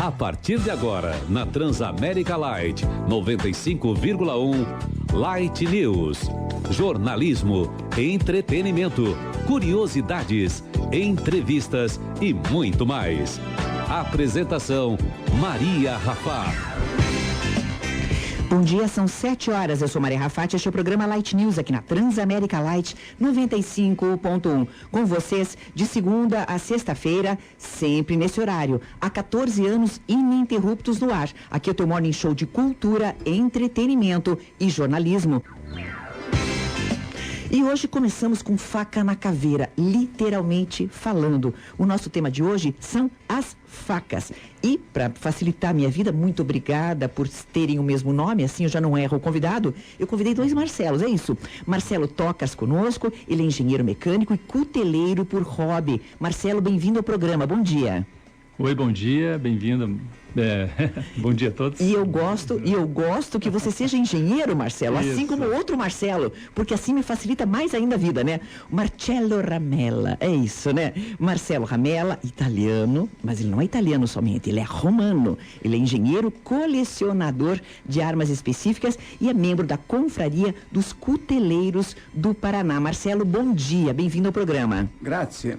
A partir de agora, na Transamérica Light 95,1, Light News. Jornalismo, entretenimento, curiosidades, entrevistas e muito mais. Apresentação, Maria Rafá. Bom dia, são 7 horas. Eu sou Maria Rafati, este é o programa Light News aqui na Transamérica Light 95.1. Com vocês de segunda a sexta-feira, sempre nesse horário. Há 14 anos ininterruptos no ar. Aqui é o teu morning show de cultura, entretenimento e jornalismo. E hoje começamos com faca na caveira, literalmente falando. O nosso tema de hoje são as facas. E para facilitar a minha vida, muito obrigada por terem o mesmo nome, assim eu já não erro o convidado. Eu convidei 2 Marcelos, é isso. Marcelo Tocas conosco, ele é engenheiro mecânico e cuteleiro por hobby. Marcelo, bem-vindo ao programa, bom dia. Oi, bom dia, bem-vindo. Bom dia a todos. E eu gosto que você seja engenheiro, Marcelo, Isso. assim como o outro Marcelo, porque assim me facilita mais ainda a vida, né? Marcello Ramella, é isso, né? Marcelo Ramella, italiano, mas ele não é italiano somente, ele é romano. Ele é engenheiro colecionador de armas específicas e é membro da Confraria dos Cuteleiros do Paraná. Marcelo, bom dia, bem-vindo ao programa. Grazie.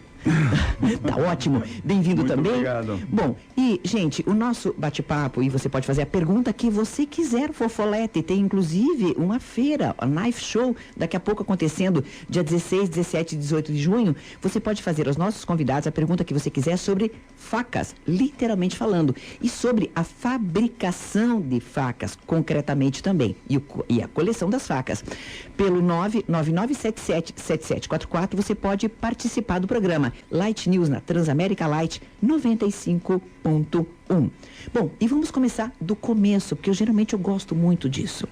Tá ótimo, bem-vindo também. Obrigado. Bom, e gente, o nosso bate-papo, e você pode fazer a pergunta que você quiser, Fofolete, tem inclusive uma feira, a Knife Show, daqui a pouco acontecendo, dia 16, 17 e 18 de junho, você pode fazer aos nossos convidados a pergunta que você quiser sobre facas, literalmente falando, e sobre a fabricação de facas, concretamente também, e a coleção das facas. Pelo 999777744, você pode participar do programa Light News na Transamérica Light 95.1. Bom, e vamos começar do começo, porque geralmente eu gosto muito disso.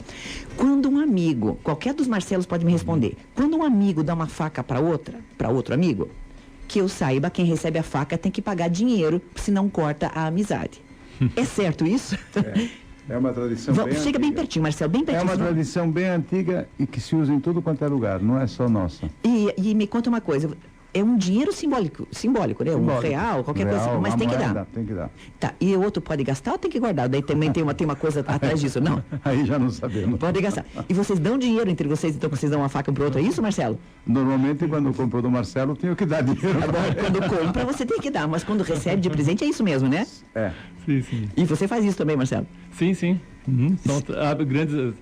Quando um amigo, qualquer dos Marcelos pode me responder, quando um amigo dá uma faca para outro amigo, que eu saiba, quem recebe a faca tem que pagar dinheiro, senão corta a amizade. É certo isso? É uma tradição bem Chega antiga. bem pertinho, Marcelo, bem pertinho. É uma tradição bem antiga e que se usa em tudo quanto é lugar, não é só nossa. E me conta uma coisa, é um dinheiro simbólico, né? Um real, qualquer coisa assim, mas tem que dar. Tem que dar. Tá, e o outro pode gastar ou tem que guardar? Daí também tem uma coisa atrás disso, não? Aí já não sabemos. Pode gastar. E vocês dão dinheiro entre vocês, então vocês dão uma faca pro outro, é isso, Marcelo? Normalmente, quando eu compro do Marcelo, eu tenho que dar dinheiro. Agora, quando compra, você tem que dar, mas quando recebe de presente, é isso mesmo, né? É. Sim. E você faz isso também, Marcelo? Sim. Uhum. São grandes,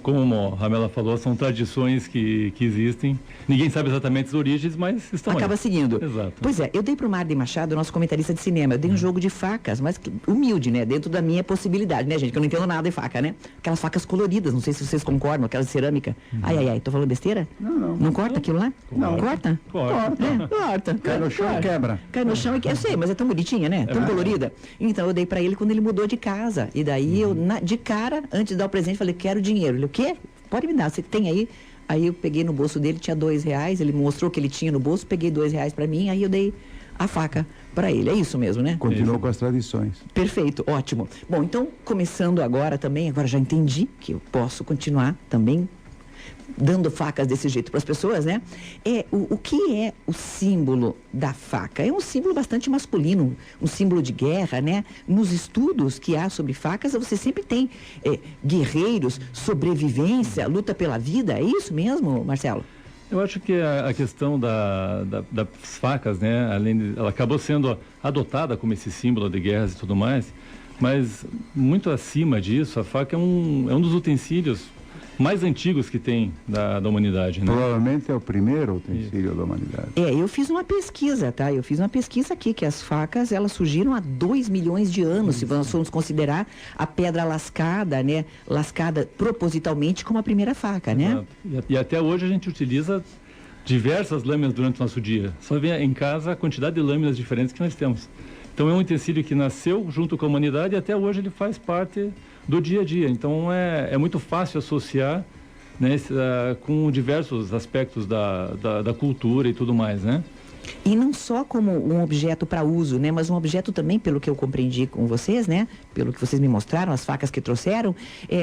como a Ramela falou, são tradições que existem. Ninguém sabe exatamente as origens, mas estão Acaba aí. seguindo. Exato. Pois é, eu dei pro Marden Machado, nosso comentarista de cinema, eu dei um jogo de facas, mas humilde, né? Dentro da minha possibilidade, né, gente? Que eu não entendo nada de faca, né? Aquelas facas coloridas, não sei se vocês concordam, aquelas de cerâmica. Ai, tô falando besteira? Não. Não corta aquilo lá? Não. Corta? Corta. Cai no chão e quebra. Cai no chão e eu sei, mas é tão bonitinha, né? Tão colorida. Então eu dei pra ele quando ele mudou de casa. E daí eu, de cara, antes de dar o presente, falei, quero dinheiro. Ele, o quê? Pode me dar, você tem aí? Aí eu peguei no bolso dele, tinha R$2, ele mostrou que ele tinha no bolso, peguei R$2 pra mim, aí eu dei a faca pra ele. É isso mesmo, né? Continuou com as tradições. Perfeito, ótimo. Bom, então, começando agora também, agora já entendi que eu posso continuar também dando facas desse jeito para as pessoas, né? O que é o símbolo da faca? É um símbolo bastante masculino, um símbolo de guerra, né? Nos estudos que há sobre facas, você sempre tem guerreiros, sobrevivência, luta pela vida. É isso mesmo, Marcelo? Eu acho que a questão das facas, né? Ela acabou sendo adotada como esse símbolo de guerras e tudo mais, mas muito acima disso, a faca é um dos utensílios mais antigos que tem da humanidade, né? Provavelmente é o primeiro utensílio da humanidade. Eu fiz uma pesquisa, tá? Eu fiz uma pesquisa aqui, que as facas, elas surgiram há 2 milhões de anos, se nós formos considerar a pedra lascada, né? Lascada propositalmente como a primeira faca, né? Exato. E até hoje a gente utiliza diversas lâminas durante o nosso dia. Só vê em casa a quantidade de lâminas diferentes que nós temos. Então é um utensílio que nasceu junto com a humanidade e até hoje ele faz parte do dia a dia. Então é muito fácil associar, né, com diversos aspectos da cultura e tudo mais, né? E não só como um objeto para uso, né? Mas um objeto também, pelo que eu compreendi com vocês, né? Pelo que vocês me mostraram, as facas que trouxeram,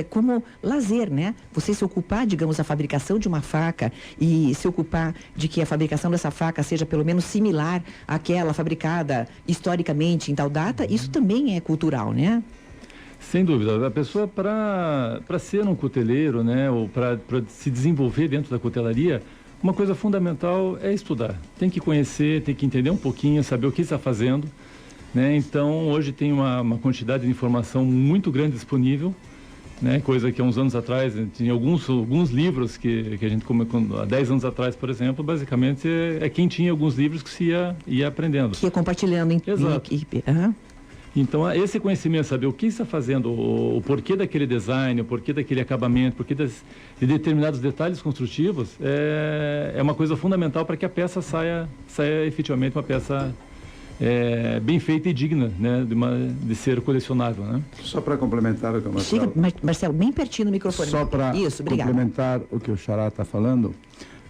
como lazer, né? Você se ocupar, digamos, da fabricação de uma faca e se ocupar de que a fabricação dessa faca seja pelo menos similar àquela fabricada historicamente em tal data, isso também é cultural, né? Sem dúvida. A pessoa, para ser um cuteleiro, né? Ou para se desenvolver dentro da cutelaria, uma coisa fundamental é estudar. Tem que conhecer, tem que entender um pouquinho, saber o que está fazendo, né? Então, hoje tem uma quantidade de informação muito grande disponível, né? Coisa que há uns anos atrás, tinha alguns livros que a gente, há 10 anos atrás, por exemplo, basicamente é quem tinha alguns livros que se ia aprendendo. Que ia compartilhando em equipe. Uhum. Então, esse conhecimento, saber o que está fazendo, o porquê daquele design, o porquê daquele acabamento, o porquê de determinados detalhes construtivos, é uma coisa fundamental para que a peça saia efetivamente uma peça bem feita e digna, né, de ser colecionável, né? Só para complementar o que o Marcelo... Chega, Marcelo, bem pertinho do microfone. Só para complementar o que o Xará está falando,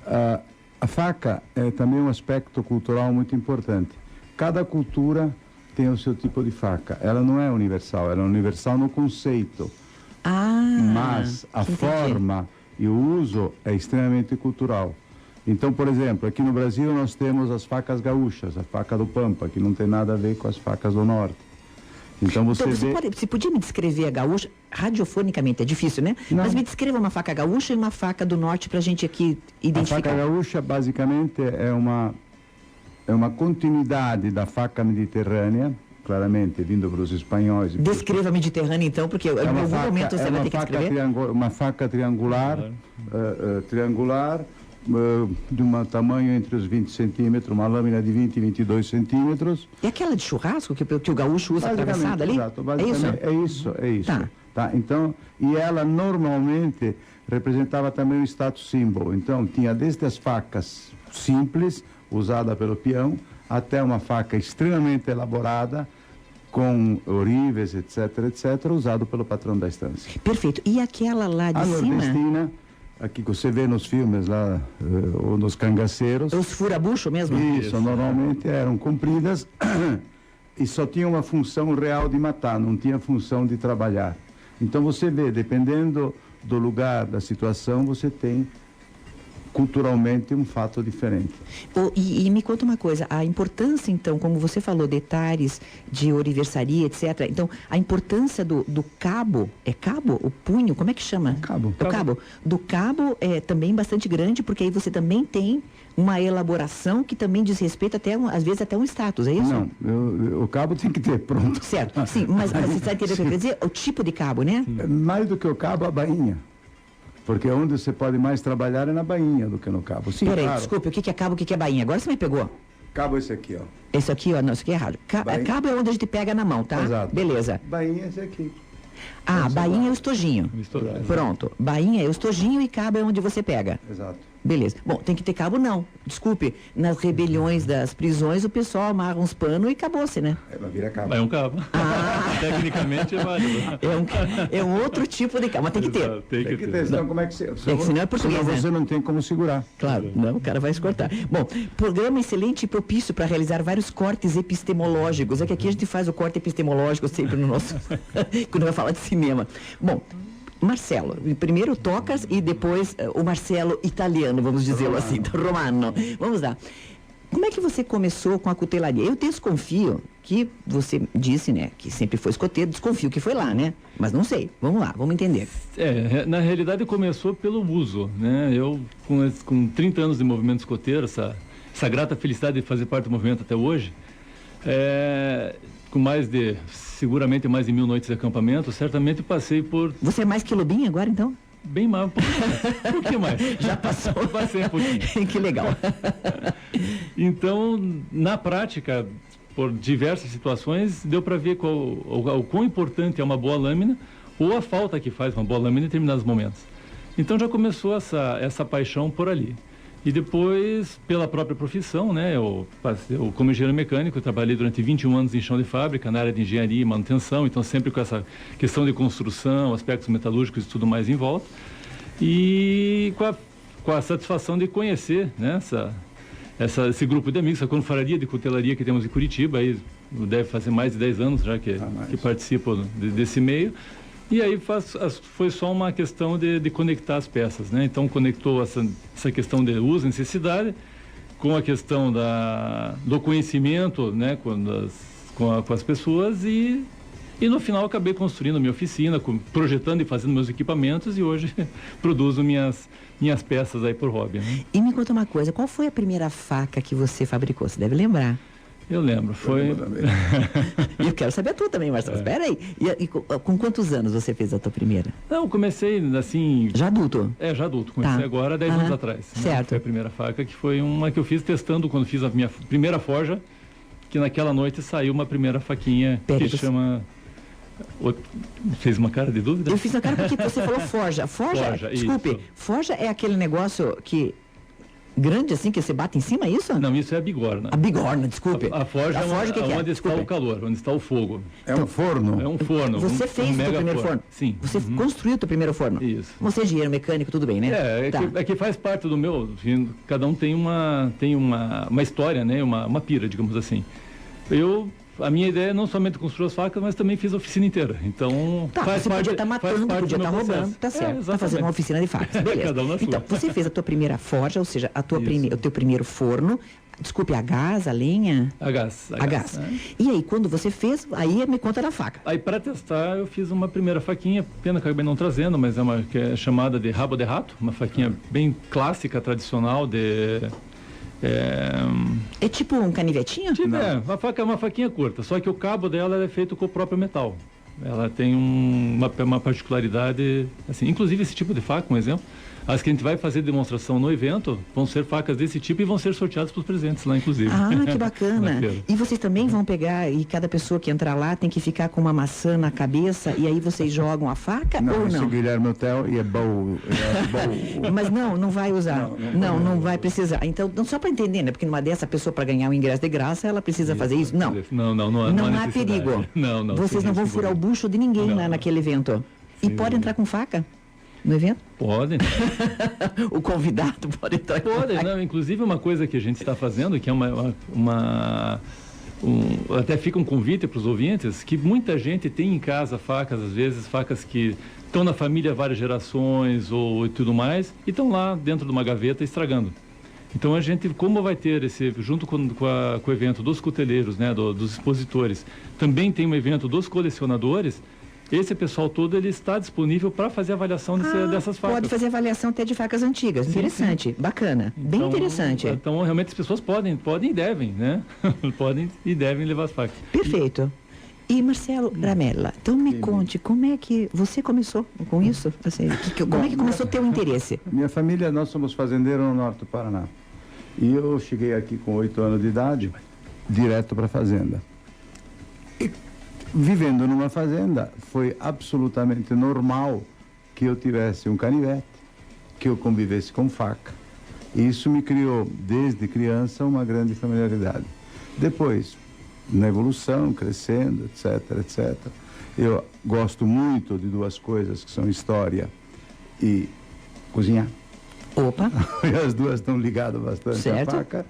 a faca é também um aspecto cultural muito importante. Cada cultura tem o seu tipo de faca. Ela não é universal, ela é universal no conceito. Mas a forma e o uso é extremamente cultural. Então, por exemplo, aqui no Brasil nós temos as facas gaúchas, a faca do Pampa, que não tem nada a ver com as facas do Norte. Então você podia me descrever a gaúcha, radiofonicamente, é difícil, né? Não. Mas me descreva uma faca gaúcha e uma faca do Norte para a gente aqui identificar. A faca gaúcha, basicamente, é uma continuidade da faca mediterrânea, claramente vindo para os espanhóis. Descreva a Mediterrânea, então, porque em algum momento você vai ter que descrever. Uma faca triangular, de um tamanho entre os 20 centímetros, uma lâmina de 20 e 22 centímetros. É aquela de churrasco que o gaúcho usa atravessada ali? Exato, é isso. Tá, então, e ela normalmente representava também o status symbol. Então, tinha desde as facas simples, usada pelo peão, até uma faca extremamente elaborada, com orives, etc., usado pelo patrão da estância. Perfeito. E aquela lá de cima? A nordestina, aqui que você vê nos filmes lá, ou nos cangaceiros. Os furabucho mesmo? Isso, normalmente eram compridas e só tinha uma função real de matar, não tinha função de trabalhar. Então você vê, dependendo do lugar, da situação, você tem culturalmente um fato diferente. E me conta uma coisa, a importância então, como você falou, detalhes de oriversaria, etc. Então, a importância do cabo, é cabo? O punho, como é que chama? Cabo. O cabo. Do cabo é também bastante grande, porque aí você também tem uma elaboração que também diz respeito até, às vezes, até um status, é isso? Não, o cabo tem que ter pronto. Certo, sim, mas você está entendendo o que eu quero dizer? O tipo de cabo, né? Mais do que o cabo, a bainha. Porque onde você pode mais trabalhar é na bainha do que no cabo. Sim, peraí, claro. Desculpe, o que é cabo, o que é bainha? Agora você me pegou. Cabo é esse aqui, ó. Esse aqui, ó, não, isso aqui é errado. Cabo é onde a gente pega na mão, tá? Exato. Bainha é esse aqui. Bainha é o estojinho. Pronto. Bainha é o estojinho e cabo é onde você pega. Exato. Beleza. Bom, tem que ter cabo não. Desculpe, nas rebeliões das prisões o pessoal amarra uns panos e acabou-se, né? Ela vira cabo. É um cabo. Tecnicamente é válido. É um outro tipo de cabo, mas tem que ter. Tem que ter. Senão como é que você... senão é português, senão você não tem como segurar. Claro, não, o cara vai se cortar. Bom, programa excelente e propício para realizar vários cortes epistemológicos. É que aqui a gente faz o corte epistemológico sempre no nosso... quando vai falar de cinema. Bom, Marcelo, primeiro Tocas e depois o Marcelo italiano, vamos dizê-lo assim, romano. Vamos lá. Como é que você começou com a cutelaria? Eu desconfio que você disse, né, que sempre foi escoteiro, desconfio que foi lá, né? Mas não sei. Vamos lá, vamos entender. Na realidade começou pelo uso, né? Eu, com 30 anos de movimento escoteiro, essa grata felicidade de fazer parte do movimento até hoje, com seguramente mais de 1000 noites de acampamento, certamente passei por... Você é mais que Lobinho agora, então? Bem mais, um pouquinho mais. Já passou? Passei um pouquinho. Que legal. Então, na prática, por diversas situações, deu para ver o quão importante é uma boa lâmina ou a falta que faz uma boa lâmina em determinados momentos. Então já começou essa paixão por ali. E depois, pela própria profissão, né, eu como engenheiro mecânico, eu trabalhei durante 21 anos em chão de fábrica, na área de engenharia e manutenção, então sempre com essa questão de construção, aspectos metalúrgicos e tudo mais em volta. E com a satisfação de conhecer, né, esse grupo de amigos, essa confraria de cutelaria que temos em Curitiba, aí deve fazer mais de 10 anos já que participam desse meio. E aí foi só uma questão de conectar as peças, né? Então conectou essa questão de uso e necessidade com a questão do conhecimento, né? Com as pessoas e no final acabei construindo minha oficina, projetando e fazendo meus equipamentos e hoje produzo minhas peças aí por hobby, né? E me conta uma coisa, qual foi a primeira faca que você fabricou? Você deve lembrar. Eu lembro, foi... E eu quero saber tu também, Marcelo. Espera aí. E com quantos anos você fez a tua primeira? Não, eu comecei assim... Já adulto? Já adulto. Comecei agora 10 anos atrás. Certo. Né? Foi a primeira faca, que foi uma que eu fiz testando quando fiz a minha primeira forja, que naquela noite saiu uma primeira faquinha que chama... Fez uma cara de dúvida? Eu fiz a cara porque você falou forja. Forja, desculpe, isso. Forja é aquele negócio que... grande assim, que você bate em cima, é isso? Não, isso é a bigorna. A bigorna, desculpe. A forja é onde está o calor, onde está o fogo. É um forno? É um forno. Você fez o teu primeiro forno? Sim. Você construiu o teu primeiro forno? Isso. Você é engenheiro mecânico, tudo bem, né? É que faz parte do meu... Cada um tem uma história, né? Uma pira, digamos assim. A minha ideia é não somente construir as facas, mas também fiz a oficina inteira. Então, você podia estar matando, podia estar roubando, tá certo. Tá fazendo uma oficina de facas, beleza. Cada um na sua. Então, você fez a tua primeira forja, ou seja, o teu primeiro forno. Desculpe, a gás, a lenha? A gás. Né? E aí, quando você fez, aí me conta da faca. Aí, para testar, eu fiz uma primeira faquinha, pena que eu acabei não trazendo, mas que é chamada de rabo de rato, uma faquinha bem clássica, tradicional É tipo um canivetinho? Uma faquinha curta, só que o cabo dela é feito com o próprio metal. Ela tem uma particularidade, assim, inclusive esse tipo de faca, um exemplo, as que a gente vai fazer demonstração no evento vão ser facas desse tipo e vão ser sorteadas para os presentes lá, inclusive. Ah, que bacana. E vocês também vão pegar, e cada pessoa que entrar lá tem que ficar com uma maçã na cabeça e aí vocês jogam a faca ou não? Não, Guilherme Hotel e é bom. Mas não vai usar. Não vai precisar. Então, só para entender, né? Porque numa dessa pessoa, para ganhar o ingresso de graça, ela precisa fazer isso? Não. Não há perigo. Não. Vocês não vão furar o bucho de ninguém lá naquele evento. E pode entrar com faca? No evento? Podem. O convidado pode entrar. Podem, não. Inclusive uma coisa que a gente está fazendo, que é até fica um convite para os ouvintes, que muita gente tem em casa facas, às vezes, facas que estão na família há várias gerações ou tudo mais, e estão lá dentro de uma gaveta estragando. Então a gente, como vai ter junto com o evento dos cuteleiros, né, dos expositores, também tem um evento dos colecionadores. Esse pessoal todo, ele está disponível para fazer avaliação dessas facas. Pode fazer avaliação até de facas antigas. Interessante, bacana, bem interessante. Então, realmente, as pessoas podem e devem, né? Podem e devem levar as facas. Perfeito. E Marcelo Ramella, então me conte, como é que você começou com isso? Assim, como é que começou o teu interesse? Minha família, nós somos fazendeiros no norte do Paraná. E eu cheguei aqui com 8 anos de idade, direto para a fazenda. Vivendo numa fazenda, foi absolutamente normal que eu tivesse um canivete, que eu convivesse com faca. E isso me criou, desde criança, uma grande familiaridade. Depois, na evolução, crescendo, etc. Eu gosto muito de duas coisas, que são história e cozinhar. Opa! E as duas estão ligadas bastante à faca.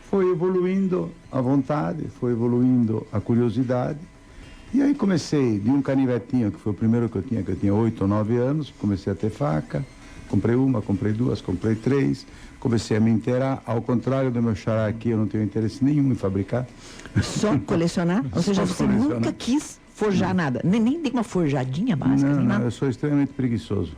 Foi evoluindo a vontade, foi evoluindo a curiosidade. E aí comecei de um canivetinho, que foi o primeiro que eu tinha 8 ou 9 anos, comecei a ter faca, comprei uma, comprei duas, comprei 3, comecei a me inteirar, ao contrário do meu xará aqui, eu não tenho interesse nenhum em fabricar. Só colecionar? Ou seja, você nunca quis forjar nada, nem de uma forjadinha básica? Não, eu sou extremamente preguiçoso.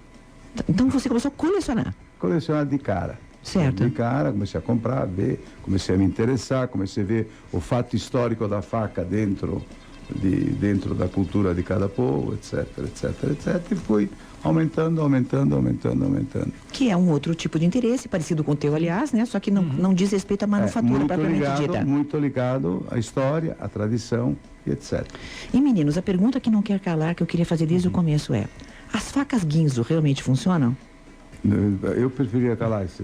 Então você começou a colecionar? Colecionar de cara. Certo. De cara, comecei a comprar, ver, comecei a me interessar, comecei a ver o fato histórico da faca dentro da cultura de cada povo, etc. E fui aumentando. Que é um outro tipo de interesse, parecido com o teu, aliás, né? Só que não diz respeito à manufatura propriamente dita. Muito ligado à história, à tradição e etc. E meninos, a pergunta que não quer calar, que eu queria fazer desde o começo é: as facas Ginzo realmente funcionam? Eu preferia calar isso.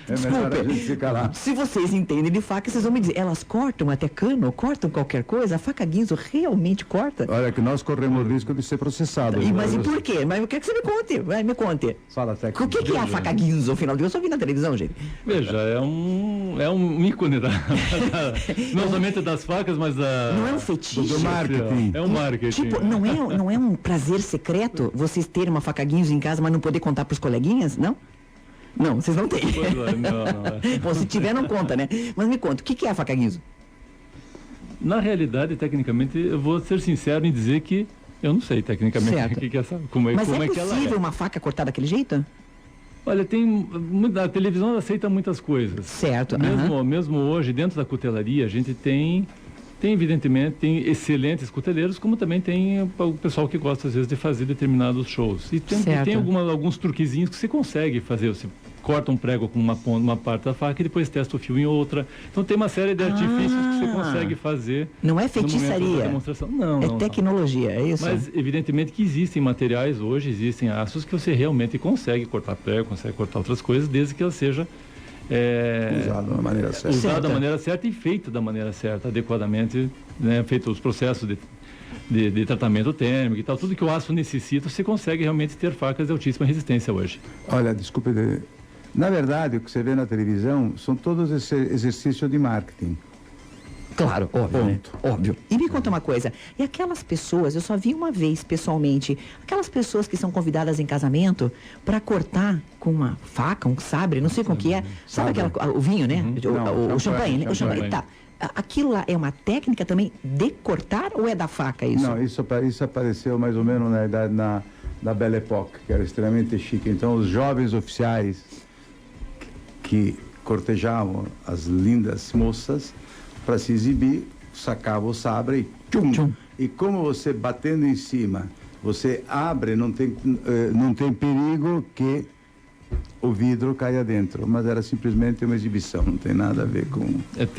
É melhor a gente se calar. Se vocês entendem de faca, vocês vão me dizer, elas cortam até cano, cortam qualquer coisa? A faca Guinzo realmente corta? Olha, que nós corremos o risco de ser processado. Mas e por quê? Mas eu quero que você me conte. Vai, me conte. Fala, técnico. O que é a faca Guinzo, afinal de contas? Eu só vi na televisão, gente. Veja, é um ícone não somente das facas, mas Não é um fetiche? Do marketing. É um marketing. Tipo, não é um prazer secreto vocês terem uma faca Guinzo em casa, mas não poder contar pros coleguinhas, não? Não, vocês não têm. Não. Bom, se tiver, não conta, né? Mas me conta, o que é a faca Guinzo? Na realidade, tecnicamente, eu vou ser sincero em dizer que eu não sei tecnicamente Certo. o que é essa, como Mas como é que ela possível é. uma faca cortar daquele jeito? Olha, a televisão aceita muitas coisas. Certo. Mesmo hoje, dentro da cutelaria, a gente tem evidentemente, tem excelentes cuteleiros, como também tem o pessoal que gosta, às vezes, de fazer determinados shows. E tem alguns truquezinhos que você consegue fazer. Você corta um prego com uma parte da faca e depois testa o fio em outra. Então, tem uma série de artifícios que você consegue fazer. Não é no momento da feitiçaria. demonstração. Não, É tecnologia, é isso? Mas, evidentemente, que existem materiais hoje, existem aços que você realmente consegue cortar prego, consegue cortar outras coisas, desde que ela seja usado da maneira certa. Usado da maneira certa e feito da maneira certa, adequadamente, né, feito os processos de tratamento térmico e tal, tudo que o aço necessita, você consegue realmente ter facas de altíssima resistência hoje. Olha, desculpe, na verdade, o que você vê na televisão são todos esse exercícios de marketing. Claro, óbvio, né? Óbvio. E me conta uma coisa, e aquelas pessoas, eu só vi uma vez pessoalmente, aquelas pessoas que são convidadas em casamento para cortar com uma faca, um sabre, não sei com o que é, sabe o vinho, né? O champanhe, né? O champanhe, tá. Aquilo lá é uma técnica também de cortar ou é da faca isso? Não, isso apareceu mais ou menos na idade da Belle Époque, que era extremamente chique. Então, os jovens oficiais que cortejavam as lindas moças, para se exibir, sacava o sabre e tchum, tchum. E como você batendo em cima, você abre, não tem perigo que o vidro caia dentro, mas era simplesmente uma exibição, não tem nada a ver com...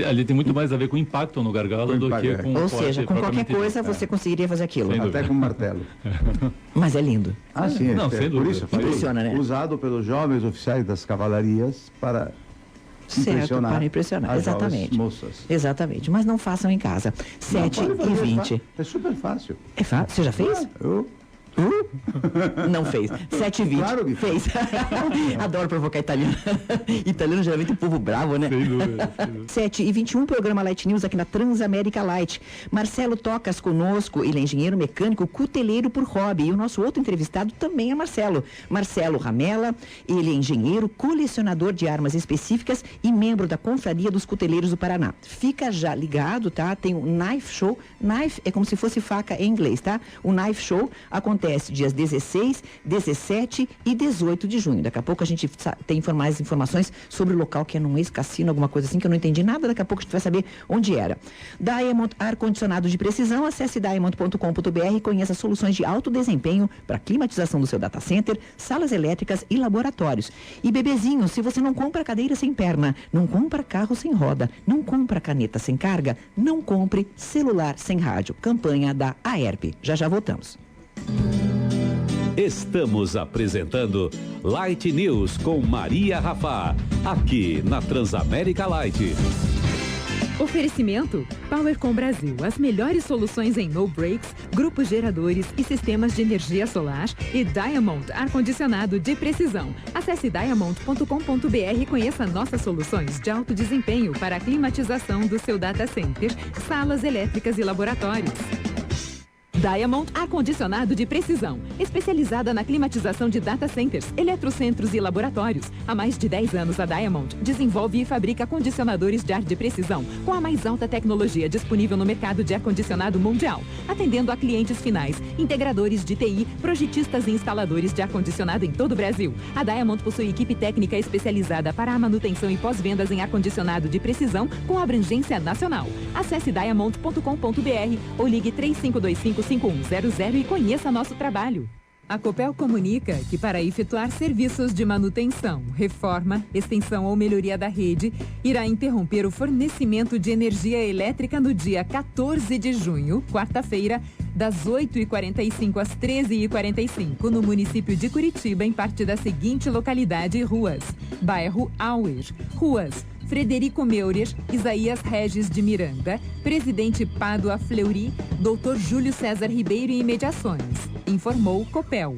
Ali tem muito mais a ver com o impacto no gargalo do que com... Ou seja, com qualquer coisa você conseguiria fazer aquilo. Até com um martelo. Mas é lindo. Ah, sim. Não, sem dúvida. Por isso impressiona, né? Usado pelos jovens oficiais das cavalarias para... Certo, para impressionar. Exatamente. Moças. Exatamente. Mas não façam em casa. 7h20. É super fácil. É fácil? Você já fez? Não fez. 7h20. Claro que fez. Adoro provocar italiano. Italiano geralmente é um povo bravo, né? Sem dúvida. 7h21, programa Light News aqui na Transamérica Light. Marcelo Tocas conosco, ele é engenheiro mecânico, cuteleiro por hobby. E o nosso outro entrevistado também é Marcelo. Marcelo Ramela, ele é engenheiro, colecionador de armas específicas e membro da Confraria dos Cuteleiros do Paraná. Fica já ligado, tá? Tem o Knife Show. Knife é como se fosse faca em inglês, tá? O Knife Show acontece dias 16, 17 e 18 de junho. Daqui a pouco a gente tem mais informações sobre o local, que é num ex-cassino, alguma coisa assim, que eu não entendi nada. Daqui a pouco a gente vai saber onde era. Diamond Ar-Condicionado de Precisão. Acesse diamond.com.br e conheça soluções de alto desempenho para climatização do seu data center, salas elétricas e laboratórios. E bebezinho, se você não compra cadeira sem perna, não compra carro sem roda, não compra caneta sem carga, não compre celular sem rádio. Campanha da AERP. Já voltamos. Estamos apresentando Light News com Maria Rafá, aqui na Transamérica Light. Oferecimento Powercom Brasil, as melhores soluções em no breaks, grupos geradores e sistemas de energia solar e Diamond ar-condicionado de precisão. Acesse diamond.com.br e conheça nossas soluções de alto desempenho para a climatização do seu data center, salas elétricas e laboratórios. Diamond ar-condicionado de precisão, especializada na climatização de data centers, eletrocentros e laboratórios. Há mais de 10 anos, a Diamond desenvolve e fabrica condicionadores de ar de precisão com a mais alta tecnologia disponível no mercado de ar-condicionado mundial, atendendo a clientes finais, integradores de TI, projetistas e instaladores de ar-condicionado em todo o Brasil. A Diamond possui equipe técnica especializada para a manutenção e pós-vendas em ar-condicionado de precisão com abrangência nacional. Acesse diamond.com.br ou ligue 3525-5100 e conheça nosso trabalho. A Copel comunica que para efetuar serviços de manutenção, reforma, extensão ou melhoria da rede, irá interromper o fornecimento de energia elétrica no dia 14 de junho, quarta-feira, das 8h45 às 13h45, no município de Curitiba, em parte da seguinte localidade e ruas: bairro Auer, ruas Frederico Meurer, Isaías Regis de Miranda, Presidente Pádua Fleury, Dr. Júlio César Ribeiro e imediações. Informou Copel.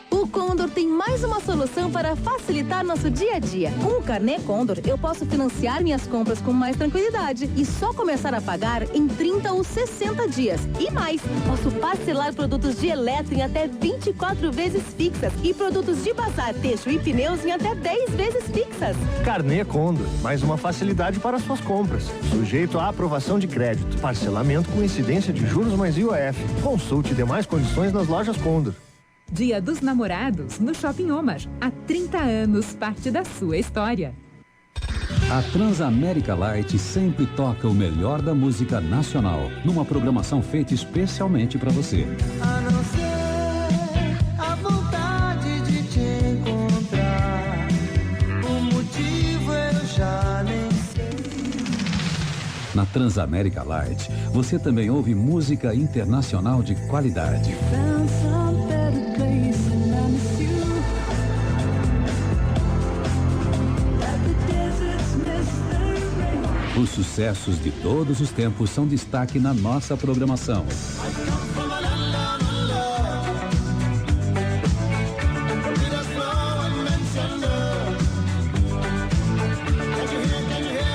O Condor tem mais uma solução para facilitar nosso dia a dia. Com o Carnê Condor, eu posso financiar minhas compras com mais tranquilidade e só começar a pagar em 30 ou 60 dias. E mais, posso parcelar produtos de eletro em até 24 vezes fixas e produtos de bazar, têxtil e pneus em até 10 vezes fixas. Carnê Condor, mais uma facilidade para suas compras. Sujeito à aprovação de crédito. Parcelamento com incidência de juros mais IOF. Consulte demais condições nas lojas Condor. Dia dos Namorados, no Shopping Omar. Há 30 anos, parte da sua história. A Transamérica Light sempre toca o melhor da música nacional, numa programação feita especialmente para você. A não ser a vontade de te encontrar, o motivo eu já nem sei. Na Transamérica Light, você também ouve música internacional de qualidade. Os sucessos de todos os tempos são destaque na nossa programação.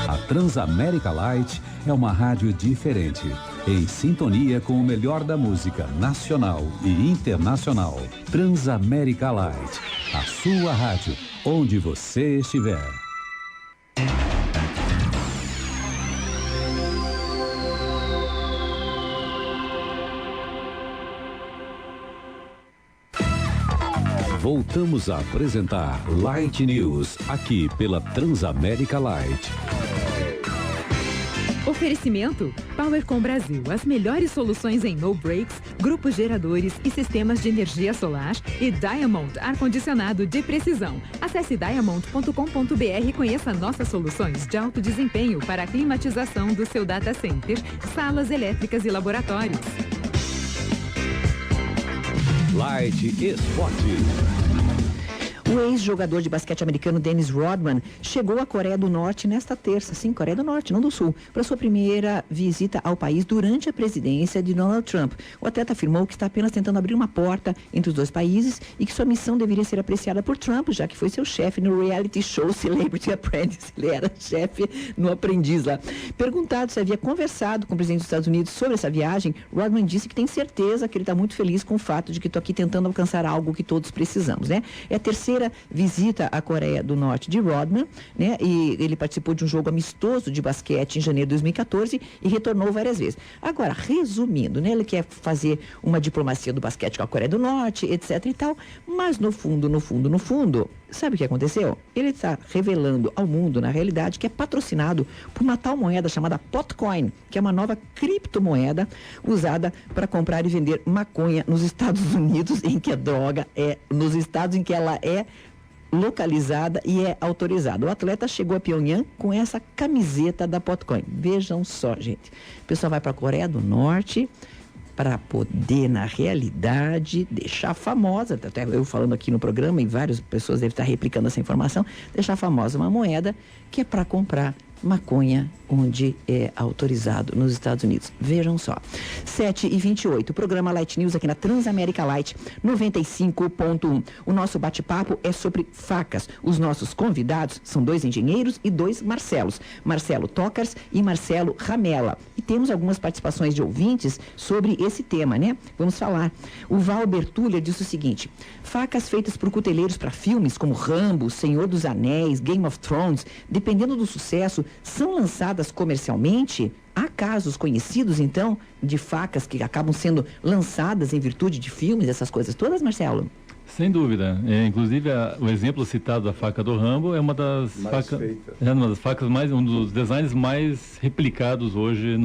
A Transamérica Light é uma rádio diferente, em sintonia com o melhor da música nacional e internacional. Transamérica Light, a sua rádio, onde você estiver. Voltamos a apresentar Light News, aqui pela Transamérica Light. Oferecimento Powercom Brasil, as melhores soluções em no breaks, grupos geradores e sistemas de energia solar, e Diamond ar-condicionado de precisão. Acesse diamond.com.br e conheça nossas soluções de alto desempenho para a climatização do seu data center, salas elétricas e laboratórios. Light Esporte. O ex-jogador de basquete americano Dennis Rodman chegou à Coreia do Norte nesta terça, sim, Coreia do Norte, não do Sul, para sua primeira visita ao país durante a presidência de Donald Trump. O atleta afirmou que está apenas tentando abrir uma porta entre os dois países e que sua missão deveria ser apreciada por Trump, já que foi seu chefe no reality show Celebrity Apprentice. Ele era chefe no Aprendiz lá. Perguntado se havia conversado com o presidente dos Estados Unidos sobre essa viagem, Rodman disse que tem certeza que ele está muito feliz com o fato de que estou aqui tentando alcançar algo que todos precisamos, né? É a terceira visita à Coreia do Norte de Rodman, né? E ele participou de um jogo amistoso de basquete em janeiro de 2014 e retornou várias vezes. Agora, resumindo, né? Ele quer fazer uma diplomacia do basquete com a Coreia do Norte, etc e tal, mas no fundo, sabe o que aconteceu? Ele está revelando ao mundo, na realidade, que é patrocinado por uma tal moeda chamada Potcoin, que é uma nova criptomoeda usada para comprar e vender maconha nos Estados Unidos, em que a droga é, nos estados em que ela é localizada e é autorizada. O atleta chegou a Pyongyang com essa camiseta da Potcoin. Vejam só, gente. O pessoal vai para a Coreia do Norte para poder, na realidade, deixar famosa, até eu falando aqui no programa, e várias pessoas devem estar replicando essa informação, deixar famosa uma moeda que é para comprar maconha onde é autorizado nos Estados Unidos. Vejam só. 7h28, o programa Light News aqui na Transamérica Light 95.1. O nosso bate-papo é sobre facas. Os nossos convidados são 2 engenheiros e 2 Marcelos. Marcelo Tocars e Marcelo Ramela. E temos algumas participações de ouvintes sobre esse tema, né? Vamos falar. O Val Bertulha disse o seguinte: facas feitas por cuteleiros para filmes como Rambo, Senhor dos Anéis, Game of Thrones, dependendo do sucesso, são lançadas comercialmente? Há casos conhecidos, então, de facas que acabam sendo lançadas em virtude de filmes, essas coisas todas, Marcelo? Sem dúvida. Inclusive, o exemplo citado da faca do Rambo é uma das facas mais, um dos designs mais replicados hoje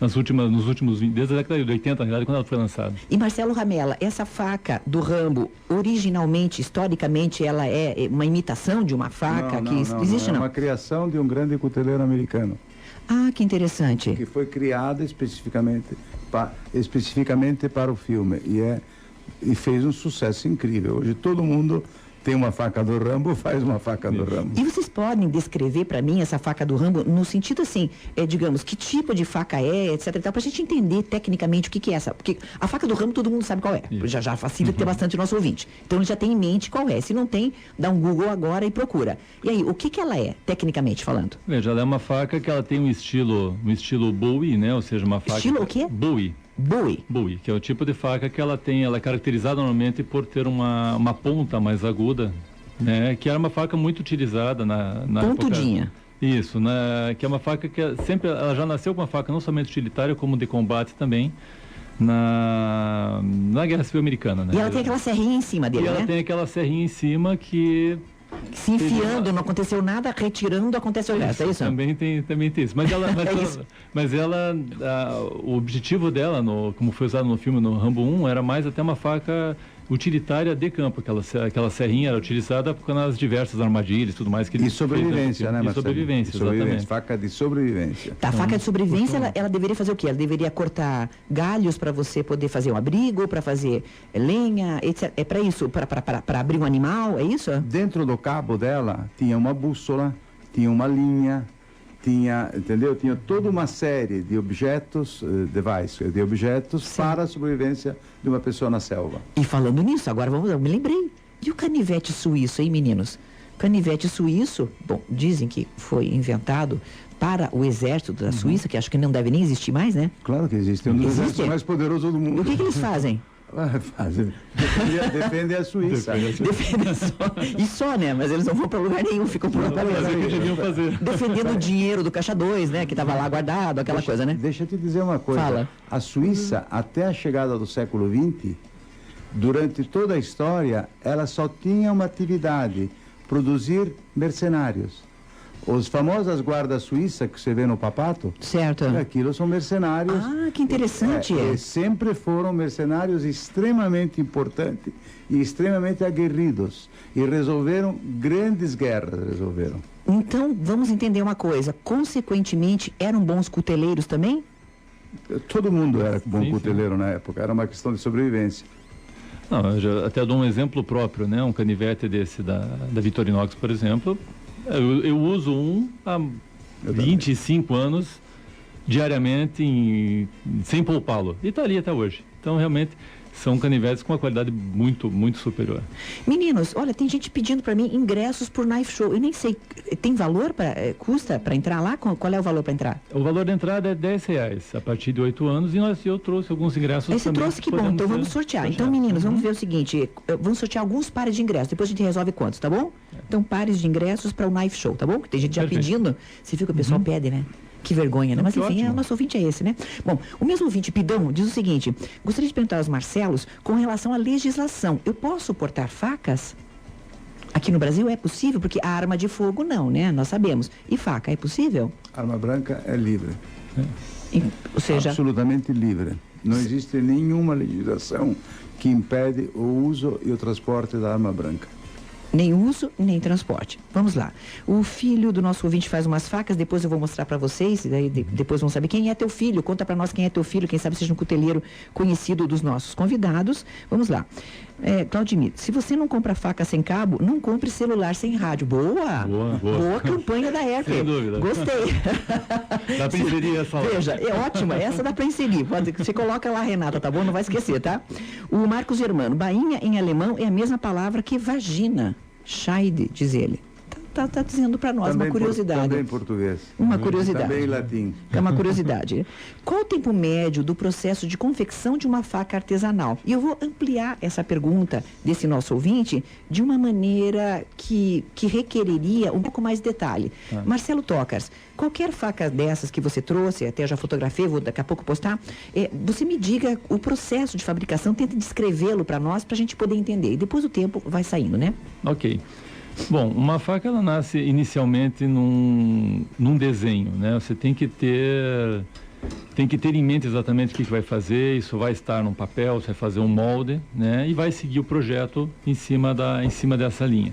nos últimos 20, desde a década de 80, na realidade, quando ela foi lançada. E Marcelo Ramela, essa faca do Rambo, originalmente, historicamente, ela é uma imitação de uma faca não, existe, não? É uma criação de um grande cuteleiro americano. Ah, que interessante. Que foi criada especificamente para o filme e fez um sucesso incrível. Hoje todo mundo tem uma faca do Rambo, faz uma faca do Rambo. E vocês podem descrever para mim essa faca do Rambo no sentido assim, digamos, que tipo de faca é, etc e tal, pra gente entender tecnicamente o que é essa. Porque a faca do Rambo todo mundo sabe qual é. Já facilita bastante o nosso ouvinte. Então ele já tem em mente qual é. Se não tem, dá um Google agora e procura. E aí, o que ela é, tecnicamente falando? Veja, ela é uma faca que ela tem um estilo Bowie, né? Ou seja, uma faca... Estilo o quê? Bowie. Bowie, que é o tipo de faca que ela tem, ela é caracterizada normalmente por ter uma ponta mais aguda, né? Que era uma faca muito utilizada na Pontudinha. Época, isso, que é uma faca que sempre, ela já nasceu com uma faca não somente utilitária, como de combate também, na Guerra Civil Americana, né? E ela tem aquela serrinha em cima dele, né? Ela tem aquela serrinha em cima que... Se enfiando, não aconteceu nada, retirando, aconteceu o resto, é isso? Também tem isso. Mas o objetivo dela, como foi usado no filme, no Rambo 1, era mais até uma faca utilitária de campo. Aquela serrinha era utilizada nas diversas armadilhas e tudo mais. E sobrevivência, né, Marcelo? Sobrevivência, exatamente. Faca de sobrevivência. Tá, faca de sobrevivência, ela deveria fazer o quê? Ela deveria cortar galhos para você poder fazer um abrigo, para fazer lenha, etc. É para isso? Para abrir um animal, é isso? Dentro do cabo dela tinha uma bússola, tinha uma linha, tinha toda uma série de objetos, de objetos para a sobrevivência de uma pessoa na selva. E falando nisso, agora eu me lembrei. E o canivete suíço, hein, meninos? Canivete suíço, bom, dizem que foi inventado para o exército da Suíça, que acho que não deve nem existir mais, né? Claro que existe, é um dos exércitos mais poderosos do mundo. E o que eles fazem? Defende a Suíça. E só, né? Mas eles não vão para lugar nenhum, ficam por lá. Defendendo o dinheiro do Caixa 2, né? Que estava lá guardado, aquela coisa, né? Deixa eu te dizer uma coisa. Fala. A Suíça, até a chegada do século XX, durante toda a história, ela só tinha uma atividade: produzir mercenários. Os famosas guardas suíças que você vê no Papato, certo? Aquilo são mercenários. Ah, que interessante. Sempre foram mercenários extremamente importantes e extremamente aguerridos. E resolveram grandes guerras, Então, vamos entender uma coisa. Consequentemente, eram bons cuteleiros também? Todo mundo era bom cuteleiro na época. Era uma questão de sobrevivência. Não, eu até dou um exemplo próprio, né? Um canivete desse da Victorinox, por exemplo. Eu uso há 25 anos, diariamente, sem poupá-lo. E está ali até hoje. Então, realmente, são canivetes com uma qualidade muito, muito superior. Meninos, olha, tem gente pedindo para mim ingressos por Knife Show. Eu nem sei, tem valor, custa para entrar lá? Qual é o valor para entrar? O valor da entrada é R$10, a partir de 8 anos. E eu trouxe alguns ingressos Você trouxe, que bom. Então vamos sortear. Então, meninos, vamos ver o seguinte. Vamos sortear alguns pares de ingressos. Depois a gente resolve quantos, tá bom? Então, pares de ingressos para o Knife Show, tá bom? Tem gente já pedindo. Você viu que o pessoal pede, né? Que vergonha, né? Mas enfim, o nosso ouvinte é esse, né? Bom, o mesmo ouvinte, Pidão, diz o seguinte: gostaria de perguntar aos Marcelos com relação à legislação. Eu posso portar facas? Aqui no Brasil é possível? Porque a arma de fogo não, né? Nós sabemos. E faca, é possível? Arma branca é livre. Ou seja... Absolutamente livre. Não existe nenhuma legislação que impede o uso e o transporte da arma branca. Nem uso, nem transporte. Vamos lá. O filho do nosso ouvinte faz umas facas, depois eu vou mostrar para vocês, e daí depois vão saber quem é teu filho. Conta para nós quem é teu filho, quem sabe seja um cuteleiro conhecido dos nossos convidados. Vamos lá. Claudimir, se você não compra faca sem cabo, não compre celular sem rádio. Boa campanha da Herp. Sem dúvida. Gostei. Dá para inserir essa lá. Veja, é ótima. Essa dá para inserir. Você coloca lá, Renata, tá bom? Não vai esquecer, tá? O Marcos Germano, bainha em alemão é a mesma palavra que vagina. Scheide, diz ele. Tá dizendo para nós também uma curiosidade. Também em português. Uma curiosidade. Também em latim. É uma curiosidade. Qual o tempo médio do processo de confecção de uma faca artesanal? E eu vou ampliar essa pergunta desse nosso ouvinte de uma maneira que requeriria um pouco mais de detalhe. Marcelo Tocars, qualquer faca dessas que você trouxe, até já fotografei, vou daqui a pouco postar, você me diga o processo de fabricação, tenta descrevê-lo para nós, para a gente poder entender. E depois o tempo vai saindo, né? Ok. Bom, uma faca ela nasce inicialmente num desenho, né? Você tem que ter em mente exatamente o que vai fazer. Isso vai estar num papel, você vai fazer um molde, né? E vai seguir o projeto em cima dessa linha.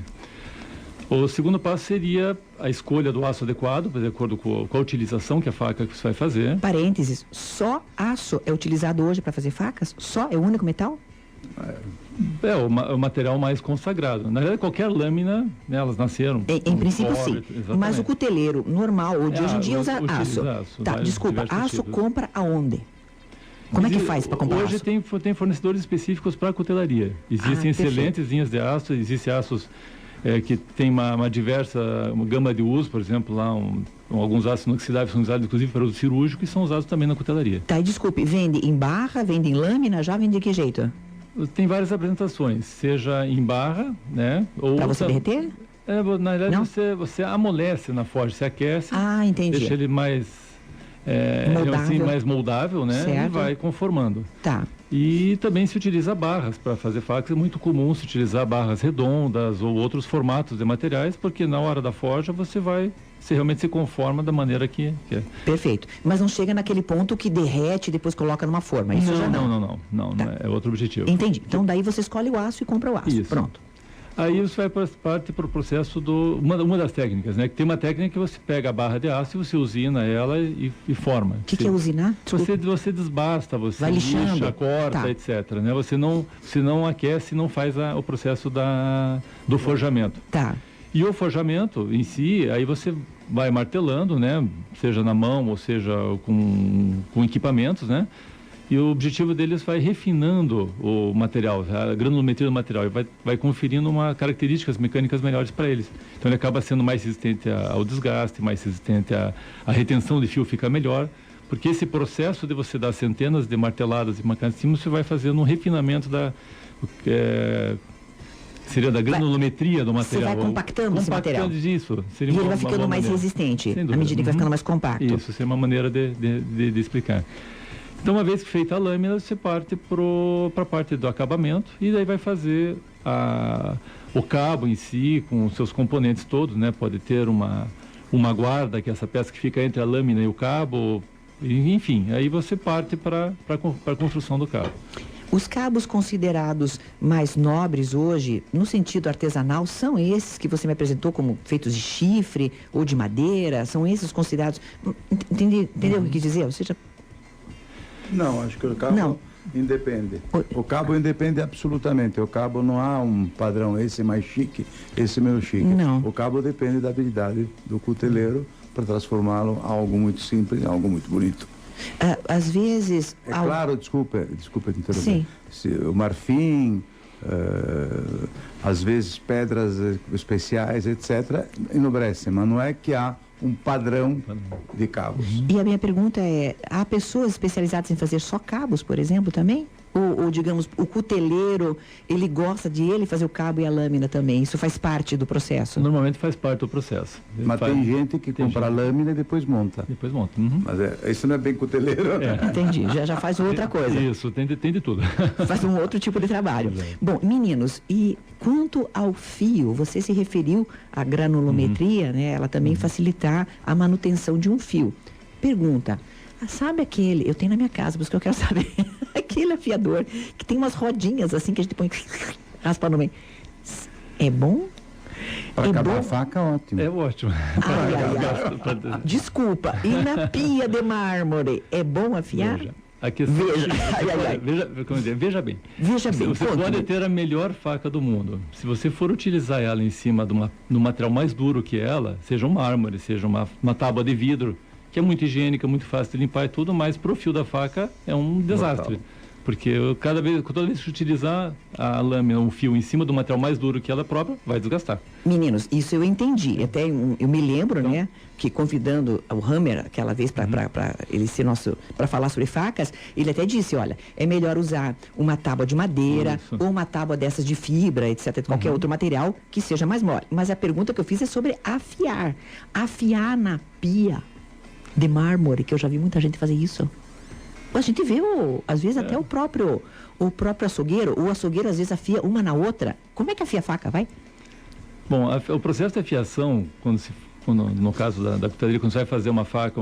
O segundo passo seria a escolha do aço adequado, de acordo com a utilização que a faca que você vai fazer. Parênteses, só aço é utilizado hoje para fazer facas? Só? É o único metal? É o material mais consagrado. Na verdade, qualquer lâmina, né, elas nasceram. Em princípio, cobre, sim. exatamente. Mas o cuteleiro normal, ou de hoje em dia, usa utiliza aço. Tá, desculpa, diversos aço tipos. compra aonde? Como é que faz para comprar Hoje aço? tem fornecedores específicos para cutelaria. Existem perfeito. excelentes linhas de aço, existem aços que tem uma gama de uso, por exemplo, lá alguns aços inoxidáveis são usados inclusive para uso cirúrgico e são usados também na cutelaria. Tá, e desculpe, vende em barra, vende em lâmina, já vende de que jeito? Tem várias apresentações, seja em barra, né? Para você derreter? Na verdade, Não? você amolece na forja, você aquece, Ah, entendi. deixa ele mais mais moldável, né? Certo. E vai conformando. Tá. E também se utiliza barras para fazer facas. É muito comum se utilizar barras redondas ou outros formatos de materiais, porque na hora da forja você realmente se conforma da maneira que é. Perfeito. Mas não chega naquele ponto que derrete e depois coloca numa forma. Isso já não. Não, é outro objetivo. Entendi. Então daí você escolhe o aço e compra o aço. Isso. Pronto. Aí você vai parte para o processo uma das técnicas, né? Que tem uma técnica que você pega a barra de aço e você usina ela e forma. O que é usinar? Você desbasta, você vai lixando, lixa, corta, tá, etc. Né? Você não aquece, não faz o processo do forjamento. Tá. E o forjamento em si, aí você vai martelando, né? Seja na mão ou seja com equipamentos, né? E o objetivo deles vai refinando o material, a granulometria do material, e vai conferindo características mecânicas melhores para eles. Então ele acaba sendo mais resistente ao desgaste, mais resistente à retenção de fio fica melhor, porque esse processo de você dar centenas de marteladas e marcadas em cima, você vai fazendo um refinamento seria da granulometria do material. Você vai compactando esse material. Isso. E ele vai ficando mais resistente, à medida que vai ficando mais compacto. Isso, seria uma maneira de explicar. Então, uma vez feita a lâmina, você parte para a parte do acabamento e daí vai fazer o cabo em si, com os seus componentes todos, né? Pode ter uma guarda, que é essa peça que fica entre a lâmina e o cabo, enfim, aí você parte para a construção do cabo. Os cabos considerados mais nobres hoje, no sentido artesanal, são esses que você me apresentou como feitos de chifre ou de madeira? São esses considerados... Entendeu o que quis dizer? Ou seja... Não, acho que o cabo independe. O cabo independe absolutamente. O cabo não há um padrão, esse mais chique, esse menos chique. Não. O cabo depende da habilidade do cuteleiro para transformá-lo em algo muito simples, em algo muito bonito. Às vezes... Claro, desculpa te interromper. Sim. O marfim, às vezes pedras especiais, etc., enobrecem, mas não é que há um padrão de cabos. E a minha pergunta é, há pessoas especializadas em fazer só cabos, por exemplo, também? Ou digamos, o cuteleiro, ele gosta de ele fazer o cabo e a lâmina também? Isso faz parte do processo? Normalmente faz parte do processo. Mas tem gente que compra a lâmina e depois monta. Uhum. Mas isso não é bem cuteleiro. Entendi, já faz outra coisa. Isso, tem de tudo. Faz um outro tipo de trabalho. Bom, meninos, e quanto ao fio, você se referiu à granulometria, né? Ela também facilitar a manutenção de um fio. Pergunta, sabe aquele, eu tenho na minha casa, por isso que eu quero saber, aquele afiador que tem umas rodinhas assim que a gente põe, raspa no meio. É bom? Para acabar a faca, ótimo. É ótimo. Desculpa, e na pia de mármore, é bom afiar? Veja. A questão veja bem. Veja bem. Você pode ter a melhor faca do mundo. Se você for utilizar ela em cima do material mais duro que ela, seja um mármore, seja uma tábua de vidro, que é muito higiênica, muito fácil de limpar e tudo, mas pro fio da faca é um desastre. Mortal. Porque toda vez que utilizar a lâmina, um fio em cima do material mais duro que ela própria, vai desgastar. Meninos, isso eu entendi. Até eu me lembro, então, né, que convidando o Hammer aquela vez para ele ser para falar sobre facas, ele até disse, olha, é melhor usar uma tábua de madeira ou uma tábua dessas de fibra, etc, de qualquer outro material que seja mais mole. Mas a pergunta que eu fiz é sobre afiar. Afiar na pia de mármore, que eu já vi muita gente fazer isso. A gente vê, às vezes, até o próprio açougueiro, o açougueiro às vezes afia uma na outra. Como é que afia a faca, vai? Bom, o processo de afiação, no caso da cutelaria, quando você vai fazer uma faca,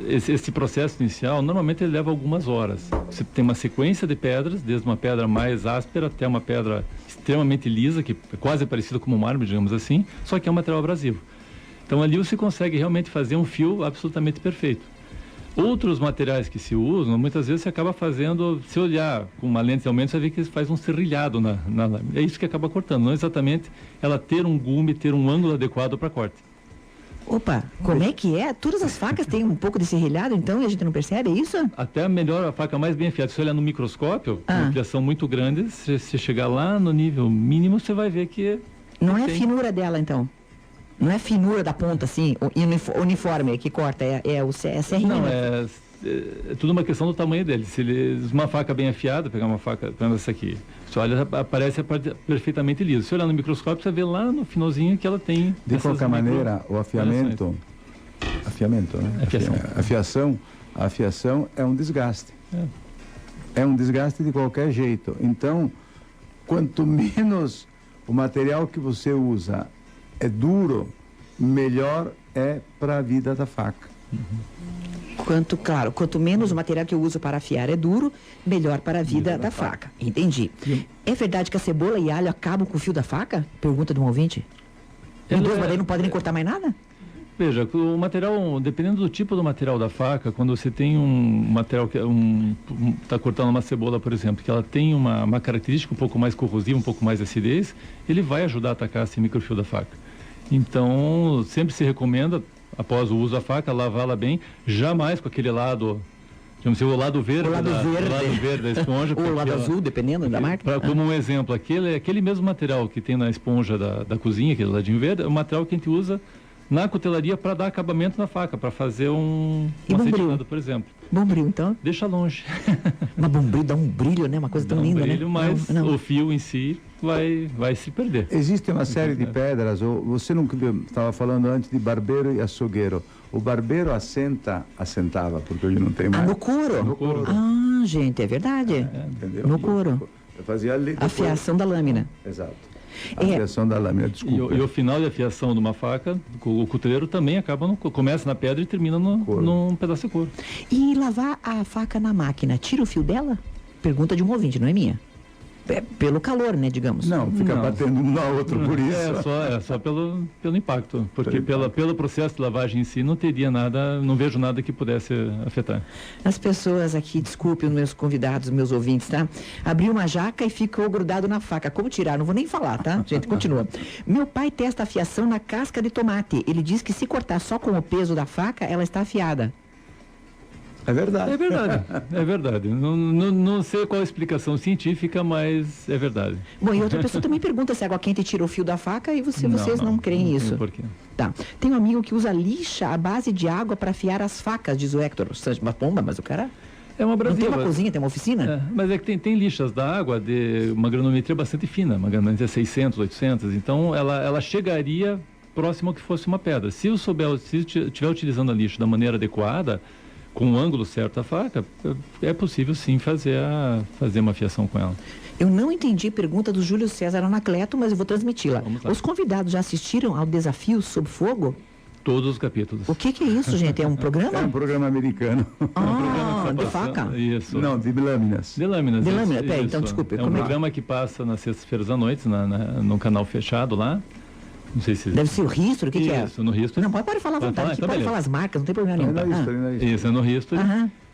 esse processo inicial, normalmente ele leva algumas horas. Você tem uma sequência de pedras, desde uma pedra mais áspera até uma pedra extremamente lisa, que é quase parecida com um mármore, digamos assim, só que é um material abrasivo. Então ali você consegue realmente fazer um fio absolutamente perfeito. Outros materiais que se usam, muitas vezes você acaba fazendo, se olhar com uma lente de aumento, você vai ver que faz um serrilhado na lâmina. É isso que acaba cortando, não exatamente ela ter um gume, ter um ângulo adequado para corte. Opa, como é que é? Todas as facas têm um pouco de serrilhado, então, e a gente não percebe, é isso? Até a faca mais bem afiada, se você olhar no microscópio, uma ampliação muito grande, se você chegar lá no nível mínimo, você vai ver que... Não é a finura dela, então? Não é a finura da ponta, assim, uniforme que corta, é serrinha? Não, é tudo uma questão do tamanho dele. Se uma faca bem afiada, pegar uma faca, por exemplo, essa aqui, você olha, aparece perfeitamente liso. Se olhar no microscópio, você vê lá no finalzinho que ela tem... De qualquer maneira, o afiamento, né? A afiação é um desgaste. É um desgaste de qualquer jeito. Então, quanto menos o material que você usa é duro, melhor é para a vida da faca. Quanto menos o material que eu uso para afiar é duro, melhor para a vida da faca. Entendi. É verdade que a cebola e alho acabam com o fio da faca? Pergunta de um ouvinte. Mas daí não podem nem cortar mais nada? Veja, o material, dependendo do tipo do material da faca, quando você tem um material que está cortando uma cebola, por exemplo, que ela tem uma característica um pouco mais corrosiva, um pouco mais de acidez, ele vai ajudar a atacar esse microfio da faca. Então, sempre se recomenda, após o uso da faca, lavá-la bem, jamais com aquele lado, digamos assim, o lado verde da esponja. Ou o lado azul, dependendo da marca. Como um exemplo, aquele mesmo material que tem na esponja da cozinha, aquele ladinho verde, é o material que a gente usa na cutelaria para dar acabamento na faca, para fazer um acetinado, por exemplo. Bombril, então? Deixa longe. Mas bombril dá um brilho, né? Uma coisa tão linda, brilho, né? Mas o fio em si vai se perder. Existe uma série de pedras, você não estava falando antes de barbeiro e açougueiro. O barbeiro assentava, porque hoje não tem mais. No couro? No couro. Ah, gente, é verdade. Entendeu? No couro. Eu fazia ali. A fiação da lâmina. Exato. A afiação da lâmina, desculpa. E o final de afiação de uma faca, o cuteleiro também começa na pedra e termina num pedaço de couro. E lavar a faca na máquina, tira o fio dela? Pergunta de um ouvinte, não é minha? Pelo calor, né, digamos. Não, fica batendo um na outra por isso. É só pelo impacto, porque pelo processo de lavagem em si não teria nada, não vejo nada que pudesse afetar. As pessoas aqui, desculpe os meus convidados, meus ouvintes, tá? Abriu uma jaca e ficou grudado na faca. Como tirar? Não vou nem falar, tá? Gente, continua. Meu pai testa a afiação na casca de tomate. Ele diz que se cortar só com o peso da faca, ela está afiada. É verdade. É verdade. Não sei qual a explicação científica, mas é verdade. Bom, e outra pessoa também pergunta se a água quente tira o fio da faca e vocês não creem nisso. Por quê? Tá. Tem um amigo que usa lixa à base de água para afiar as facas, diz o Hector. Uma pomba, mas o cara... É uma abrasiva. Não tem uma cozinha, tem uma oficina? Mas é que tem lixas da água de uma granometria bastante fina, uma granometria 600, 800, então ela chegaria próximo ao que fosse uma pedra. Se estiver utilizando a lixa da maneira adequada, com o ângulo certo da faca, é possível sim fazer uma afiação com ela. Eu não entendi a pergunta do Júlio César Anacleto, mas eu vou transmiti-la. Os convidados já assistiram ao Desafio Sob Fogo? Todos os capítulos. O que é isso, gente? É um programa? É um programa americano. De faca? Isso. Não, de lâminas. De lâminas. De lâminas, então desculpe. É um programa que passa nas sextas-feiras à noite, no canal fechado lá. Não sei se... Deve ser o History, o que é? Isso, no History. Não, pode falar à vontade, pode falar as marcas, não tem problema nenhum. Isso, é no History.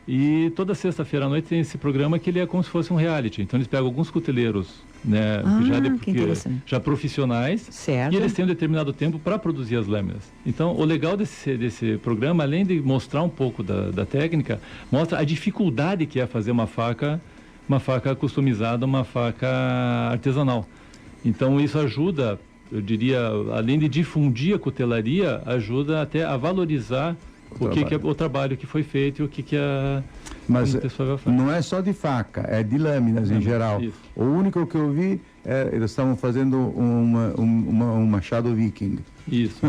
E toda sexta-feira à noite tem esse programa que ele é como se fosse um reality. Então eles pegam alguns cuteleiros, né, já profissionais, certo. E eles têm um determinado tempo para produzir as lâminas. Então o legal desse programa, além de mostrar um pouco da técnica, mostra a dificuldade que é fazer uma faca customizada, uma faca artesanal. Então isso ajuda, eu diria, além de difundir a cutelaria, ajuda até a valorizar o trabalho que foi feito e o que a pessoa vai fazer. Não é só de faca, é de lâminas em geral. Isso. O único que eu vi, eles estavam fazendo um machado viking. Isso.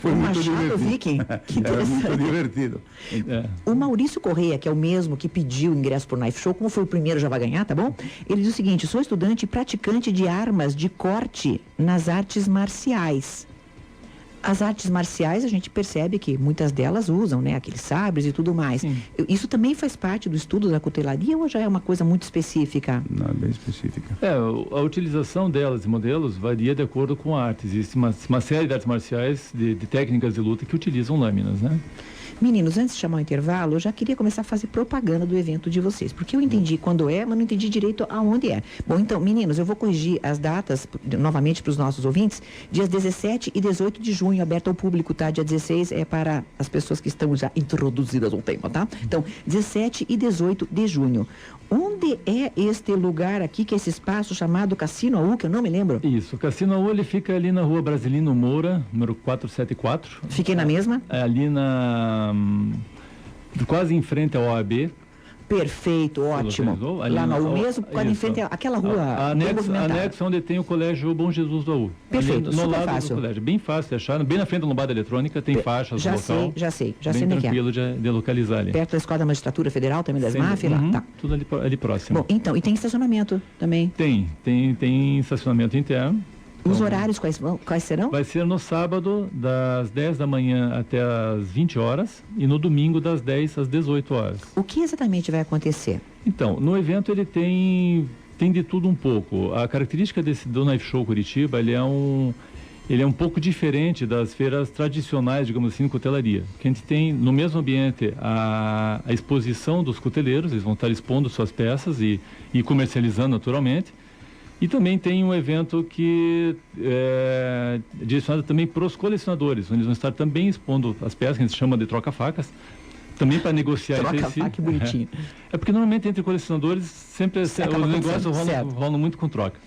Foi muito machado divertido. Viking? Que Era interessante. muito divertido. O Maurício Correia, que é o mesmo que pediu o ingresso para o Knife Show, como foi o primeiro, já vai ganhar, tá bom? Ele diz o seguinte: sou estudante e praticante de armas de corte nas artes marciais. As artes marciais, a gente percebe que muitas delas usam, né, aqueles sabres e tudo mais. Isso também faz parte do estudo da cutelaria ou já é uma coisa muito específica? Não, é bem específica. A utilização delas e modelos varia de acordo com a arte. Existe uma série de artes marciais, de técnicas de luta que utilizam lâminas, né? Meninos, antes de chamar o intervalo, eu já queria começar a fazer propaganda do evento de vocês, porque eu entendi quando é, mas não entendi direito aonde é. Bom, então, meninos, eu vou corrigir as datas novamente para os nossos ouvintes. Dias 17 e 18 de junho, aberto ao público, tá? Dia 16 é para as pessoas que estão já introduzidas no tema, tá? Então, 17 e 18 de junho. Onde é este lugar aqui, que é esse espaço chamado Cassino AU, que eu não me lembro? Isso, o Cassino AU, ele fica ali na rua Brasilino Moura, número 474. Fiquei na mesma? Ali quase em frente ao OAB. Perfeito, ótimo. Lá na AU mesmo, quase em frente àquela rua. Anexo onde tem o Colégio Bom Jesus do AU. Perfeito, ali, no super lado fácil. do colégio. Bem fácil de achar, bem na frente da lombada eletrônica, tem faixas no local. Já sei bem onde é. tranquilo de localizar ali. Perto da Escola da Magistratura Federal, também das máfias, lá, tá. Tudo ali próximo. Bom, então, e tem estacionamento também? Tem estacionamento interno. Os horários quais serão? Vai ser no sábado, das 10 da manhã até as 20 horas e no domingo, das 10 às 18 horas. O que exatamente vai acontecer? Então, no evento ele tem de tudo um pouco. A característica do Knife Show Curitiba, ele é um pouco diferente das feiras tradicionais, digamos assim, de cutelaria. Que a gente tem no mesmo ambiente a exposição dos cuteleiros, eles vão estar expondo suas peças e comercializando naturalmente. E também tem um evento que é direcionado também para os colecionadores, onde eles vão estar também expondo as peças, que a gente chama de troca-facas, também para negociar entre si. Troca-faca, que bonitinho. É porque normalmente entre colecionadores sempre os negócios rolam muito com troca.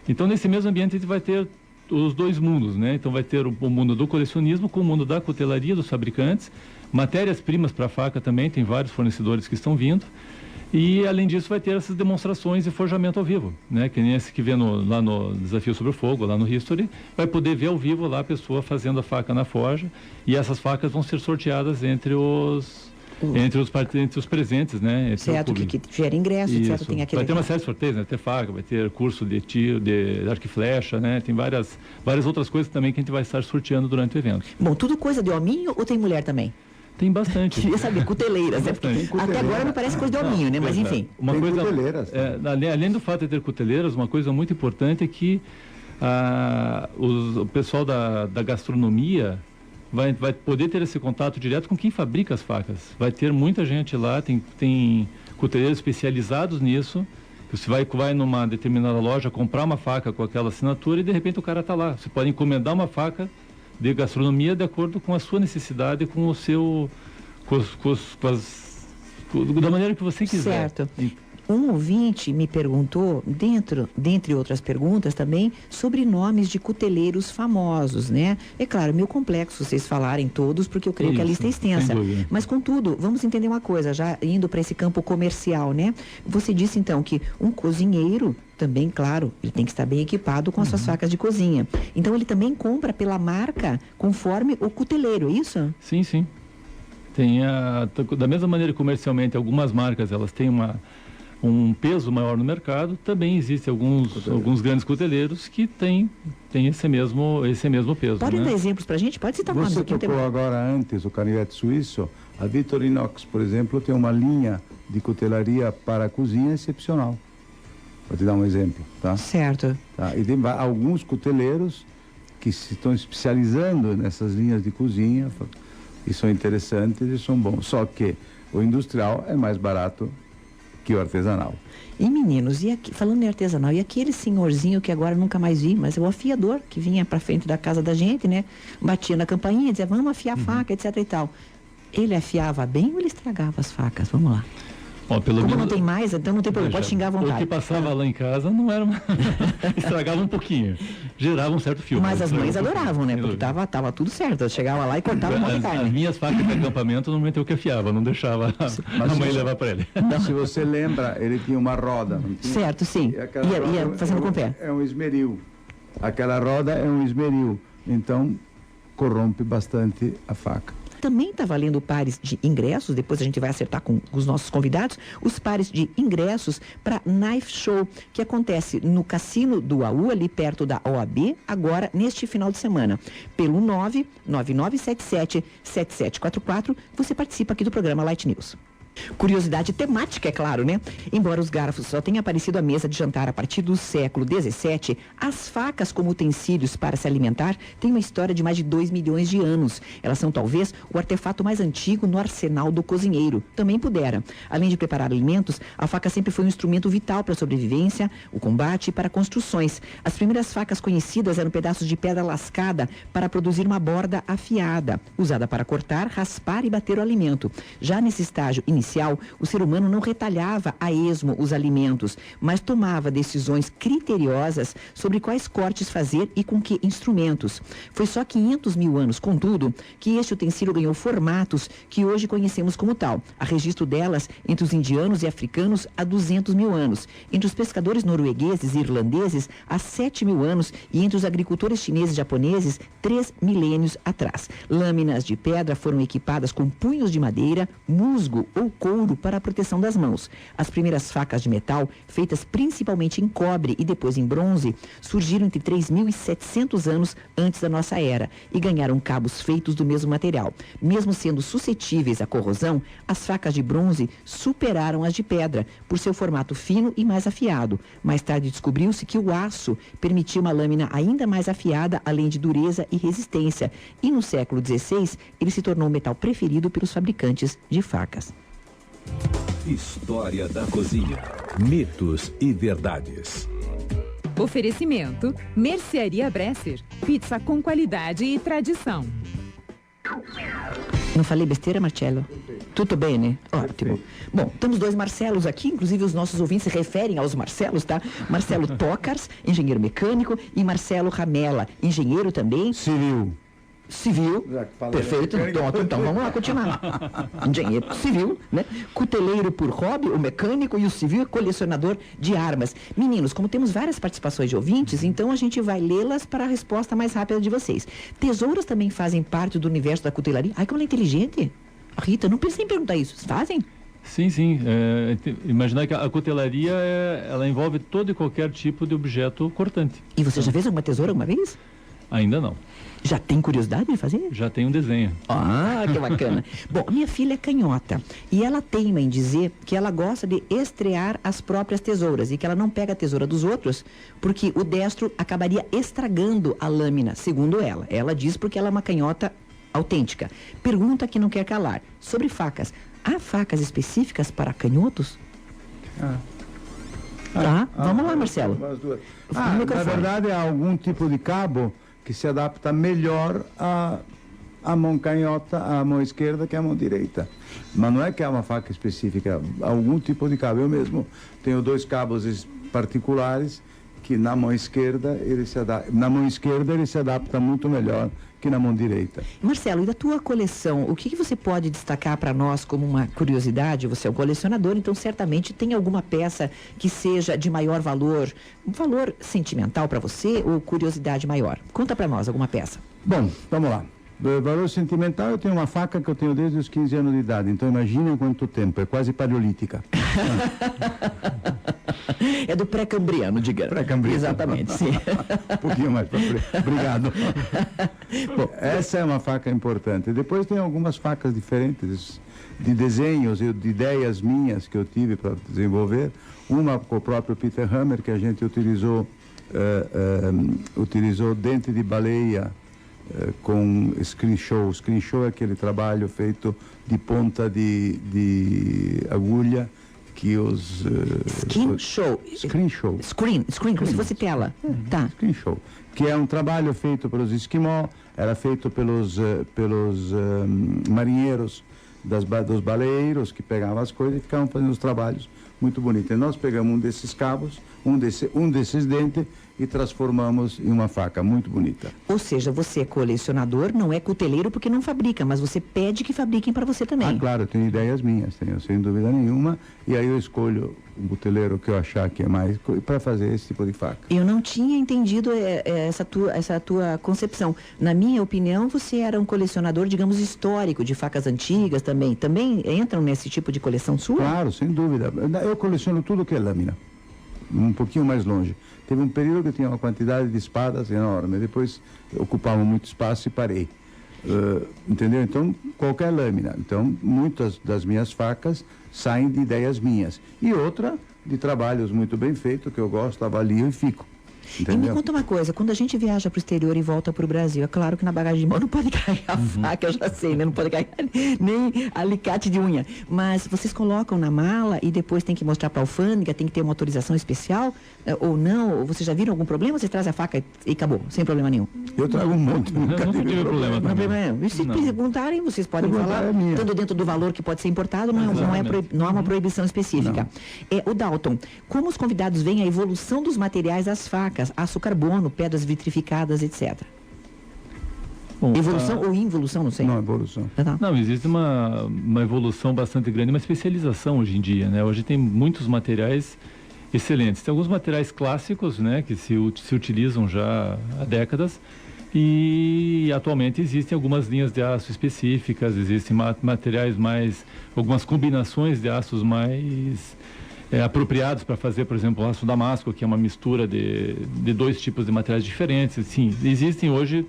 Então nesse mesmo ambiente a gente vai ter os dois mundos, né? Então vai ter o mundo do colecionismo com o mundo da cutelaria, dos fabricantes, matérias-primas para a faca também, tem vários fornecedores que estão vindo. E, além disso, vai ter essas demonstrações de forjamento ao vivo, né? Que nem esse que vê lá no Desafio sobre o Fogo, lá no History, vai poder ver ao vivo lá a pessoa fazendo a faca na forja, e essas facas vão ser sorteadas entre os presentes, né? Certo, que gera ingresso, etc. Tem aquele... Vai ter uma série de sorteios, né? Vai ter faca, vai ter curso de tiro, de arco e flecha, né? Tem várias outras coisas também que a gente vai estar sorteando durante o evento. Bom, tudo coisa de hominho ou tem mulher também? Tem bastante. Queria saber, cuteleiras, né? Até agora não parece coisa de hominho, né? Mas enfim. Cuteleiras. Além do fato de ter cuteleiras, uma coisa muito importante é que o pessoal da gastronomia vai poder ter esse contato direto com quem fabrica as facas. Vai ter muita gente lá, tem cuteleiros especializados nisso. Você vai numa determinada loja comprar uma faca com aquela assinatura e de repente o cara está lá. Você pode encomendar uma faca de gastronomia de acordo com a sua necessidade, com o seu, da maneira que você quiser. Certo. Um ouvinte me perguntou, dentre outras perguntas também, sobre nomes de cuteleiros famosos, né? É claro, meio complexo vocês falarem todos, porque eu creio que a lista é extensa. Mas, contudo, vamos entender uma coisa, já indo para esse campo comercial, né? Você disse, então, que um cozinheiro também, claro, ele tem que estar bem equipado com as suas facas de cozinha. Então, ele também compra pela marca conforme o cuteleiro, é isso? Sim, sim. Da mesma maneira comercialmente, algumas marcas, elas têm um peso maior no mercado, também existem alguns grandes cuteleiros que têm esse mesmo peso. Pode dar exemplos pra gente? Pode citar nomes. Você tocou agora antes o canivete suíço. A Victorinox, por exemplo, tem uma linha de cutelaria para a cozinha excepcional. Vou te dar um exemplo, tá? Certo. Tá? E tem alguns cuteleiros que se estão especializando nessas linhas de cozinha e são interessantes e são bons. Só que o industrial é mais barato que o artesanal. E meninos, falando em artesanal, e aquele senhorzinho que agora nunca mais vi, mas é o afiador que vinha pra frente da casa da gente, né? Batia na campainha, dizia, vamos afiar a faca, etc e tal. Ele afiava bem ou ele estragava as facas? Vamos lá. Ó, como não tem mais, então não tem problema, pode xingar à vontade. O que passava lá em casa não era estragava um pouquinho, gerava um certo fio. Mas as mães adoravam, né? Porque tava tudo certo, eu chegava lá e cortava um monte de carne. As minhas facas de acampamento normalmente eu que afiava, não deixava a mãe levar para ele. Se você lembra, ele tinha uma roda. Não tinha? Certo, sim. Ia fazendo com o pé. É um esmeril. Aquela roda é um esmeril, então corrompe bastante a faca. também está valendo pares de ingressos, depois a gente vai acertar com os nossos convidados, os pares de ingressos para Knife Show, que acontece no Cassino do AU, ali perto da OAB, agora neste final de semana. Pelo 99977-7744, você participa aqui do programa Light News. Curiosidade temática, é claro, né? Embora os garfos só tenham aparecido à mesa de jantar a partir do século XVII, as facas como utensílios para se alimentar têm uma história de mais de 2 milhões de anos. Elas são talvez o artefato mais antigo no arsenal do cozinheiro. Também pudera. Além de preparar alimentos, a faca sempre foi um instrumento vital para a sobrevivência, o combate e para construções. As primeiras facas conhecidas eram pedaços de pedra lascada para produzir uma borda afiada, usada para cortar, raspar e bater o alimento. Já nesse estágio inicial, o ser humano não retalhava a esmo os alimentos, mas tomava decisões criteriosas sobre quais cortes fazer e com que instrumentos. Foi só 500 mil anos, contudo, que este utensílio ganhou formatos que hoje conhecemos como tal. Há registro delas entre os indianos e africanos há 200 mil anos, entre os pescadores noruegueses e irlandeses há 7 mil anos e entre os agricultores chineses e japoneses 3 milênios atrás. Lâminas de pedra foram equipadas com punhos de madeira, musgo ou couro para a proteção das mãos. As primeiras facas de metal, feitas principalmente em cobre e depois em bronze, surgiram entre 3.700 anos antes da nossa era e ganharam cabos feitos do mesmo material. Mesmo sendo suscetíveis à corrosão, as facas de bronze superaram as de pedra por seu formato fino e mais afiado. Mais tarde descobriu-se que o aço permitia uma lâmina ainda mais afiada, além de dureza e resistência. E no século XVI, ele se tornou o metal preferido pelos fabricantes de facas. História da cozinha, mitos e verdades. Oferecimento: Mercearia Bresser, pizza com qualidade e tradição. Não falei besteira, Marcelo? Tudo bem, né? Ótimo. Bom, temos 2 Marcelos aqui, inclusive os nossos ouvintes se referem aos Marcelos, tá? Marcelo Tocars, engenheiro mecânico, e Marcelo Ramela, engenheiro também. Civil, perfeito, então vamos lá continuar. Engenheiro civil, né? Cuteleiro por hobby, o mecânico, e o civil é colecionador de armas. Meninos, como temos várias participações de ouvintes, então a gente vai lê-las para a resposta mais rápida de vocês. Tesouras também fazem parte do universo da cutelaria? Ai, como ela é inteligente. Rita, não pensei em perguntar isso. Fazem? Sim, sim. Imaginar que a cutelaria ela envolve todo e qualquer tipo de objeto cortante. E você já fez alguma tesoura alguma vez? Ainda não. Já tem curiosidade de fazer? Já tem um desenho. Ah, que bacana. Bom, minha filha é canhota e ela teima em dizer que ela gosta de estrear as próprias tesouras e que ela não pega a tesoura dos outros porque o destro acabaria estragando a lâmina, segundo ela. Ela diz porque ela é uma canhota autêntica. Pergunta que não quer calar. Sobre facas. Há facas específicas para canhotos? Vamos lá, Marcelo. Na verdade, há algum tipo de cabo que se adapta melhor à mão canhota, à mão esquerda que à mão direita. Mas não é que há uma faca específica, há algum tipo de cabo. Eu mesmo tenho 2 cabos particulares que na mão esquerda ele se adapta muito melhor que na mão direita. Marcelo, e da tua coleção, o que você pode destacar para nós como uma curiosidade? Você é um colecionador, então certamente tem alguma peça que seja de maior valor, um valor sentimental para você ou curiosidade maior? Conta para nós alguma peça. Bom, vamos lá. Do valor sentimental, eu tenho uma faca que eu tenho desde os 15 anos de idade, então imagina quanto tempo, é quase paleolítica. É do pré-cambriano, diga. Pré-cambriano. Exatamente, sim. Um pouquinho mais para frente. Obrigado. Bom, essa é uma faca importante. Depois tem algumas facas diferentes de desenhos e de ideias minhas que eu tive para desenvolver. Uma com o próprio Peter Hammer, que a gente utilizou dente de baleia com screenshot. Screenshot é aquele trabalho feito de ponta de agulha que os... Screenshot, como se fosse tela. Tá. Screenshot, que é um trabalho feito pelos esquimó, era feito pelos marinheiros dos baleeiros que pegavam as coisas e ficavam fazendo os trabalhos muito bonita. E nós pegamos um desses cabos, um desses dentes e transformamos em uma faca muito bonita. Ou seja, você é colecionador, não é cuteleiro porque não fabrica, mas você pede que fabriquem para você também. Ah, claro, eu tenho ideias minhas, tenho sem dúvida nenhuma, e aí eu escolho o cuteleiro que eu achar que é mais para fazer esse tipo de faca. Eu não tinha entendido essa tua concepção. Na minha opinião, você era um colecionador, digamos, histórico, de facas antigas também. Também entram nesse tipo de coleção sua? Claro, sem dúvida. Eu coleciono tudo que é lâmina, um pouquinho mais longe. Teve um período que eu tinha uma quantidade de espadas enorme, depois ocupava muito espaço e parei. Entendeu? Então, qualquer lâmina. Então, muitas das minhas facas saem de ideias minhas. E outra de trabalhos muito bem feitos, que eu gosto, avalio e fico. Entendeu? E me conta uma coisa, quando a gente viaja para o exterior e volta para o Brasil, é claro que na bagagem de mão não pode carregar faca, eu já sei, né? Não pode carregar nem alicate de unha. Mas vocês colocam na mala e depois tem que mostrar para a alfândega, tem que ter uma autorização especial, ou não? Ou vocês já viram algum problema? Você traz a faca e acabou, sem problema nenhum? Eu trago um monte, nunca tive problema. Não tem problema. E se perguntarem, vocês podem falar, estando dentro do valor que pode ser importado, não há uma proibição específica. O Dalton, como os convidados veem a evolução dos materiais das facas, aço carbono, pedras vitrificadas, etc. Bom, evolução ou involução, não sei. Não, evolução. Não, existe uma evolução bastante grande, uma especialização hoje em dia, né? Hoje tem muitos materiais excelentes. Tem alguns materiais clássicos, né, que se utilizam já há décadas, e atualmente existem algumas linhas de aço específicas, existem materiais algumas combinações de aços mais apropriados para fazer, por exemplo, o aço damasco, que é uma mistura de dois tipos de materiais diferentes. Sim, existem hoje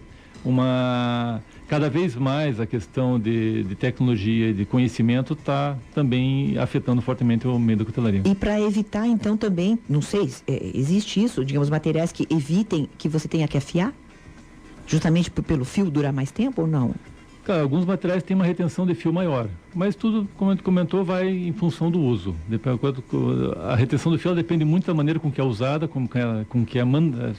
cada vez mais a questão de tecnologia e de conhecimento está também afetando fortemente o meio da cutelaria. E para evitar, então, também, não sei, existe isso, digamos, materiais que evitem que você tenha que afiar? Justamente pelo fio durar mais tempo ou não? Cara, alguns materiais têm uma retenção de fio maior, mas tudo, como a gente comentou, vai em função do uso. A retenção do fio depende muito da maneira com que é usada, com que é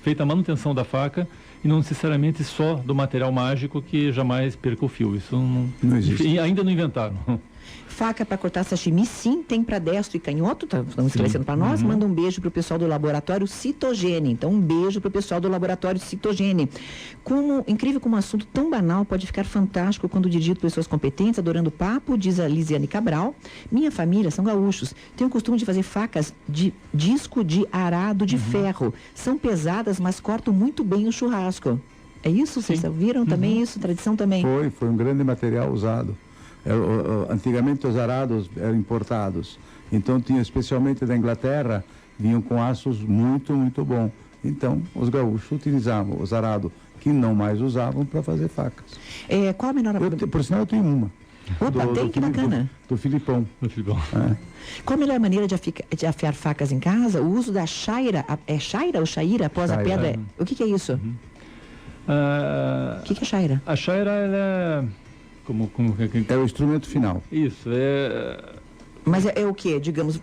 feita a manutenção da faca, e não necessariamente só do material mágico que jamais perca o fio. Isso não existe. E ainda não inventaram. Faca para cortar sachimi, sim, tem para destro e canhoto, estamos esclarecendo para nós. Manda um beijo para o pessoal do laboratório Citogene. Então, um beijo para o pessoal do laboratório Citogene. Incrível como um assunto tão banal pode ficar fantástico quando dirigido por pessoas competentes, adorando o papo, diz a Lisiane Cabral. Minha família são gaúchos. Tenho o costume de fazer facas de disco de arado de ferro. São pesadas, mas cortam muito bem o churrasco. É isso? Vocês viram também isso? Tradição também? Foi um grande material usado. Antigamente os arados eram importados, então tinha especialmente da Inglaterra, vinham com aços muito, muito bons. Então os gaúchos utilizavam os arados que não mais usavam para fazer facas. Qual a menor... Por sinal eu tenho uma. Opa, tem? Que bacana. Do Filipão. Qual a melhor maneira de afiar facas em casa? O uso da chaira, é chaira ou chaira após a pedra? O que é isso? O que é chaira? A chaira, ela é... É o instrumento final. Isso, Mas é o que, digamos,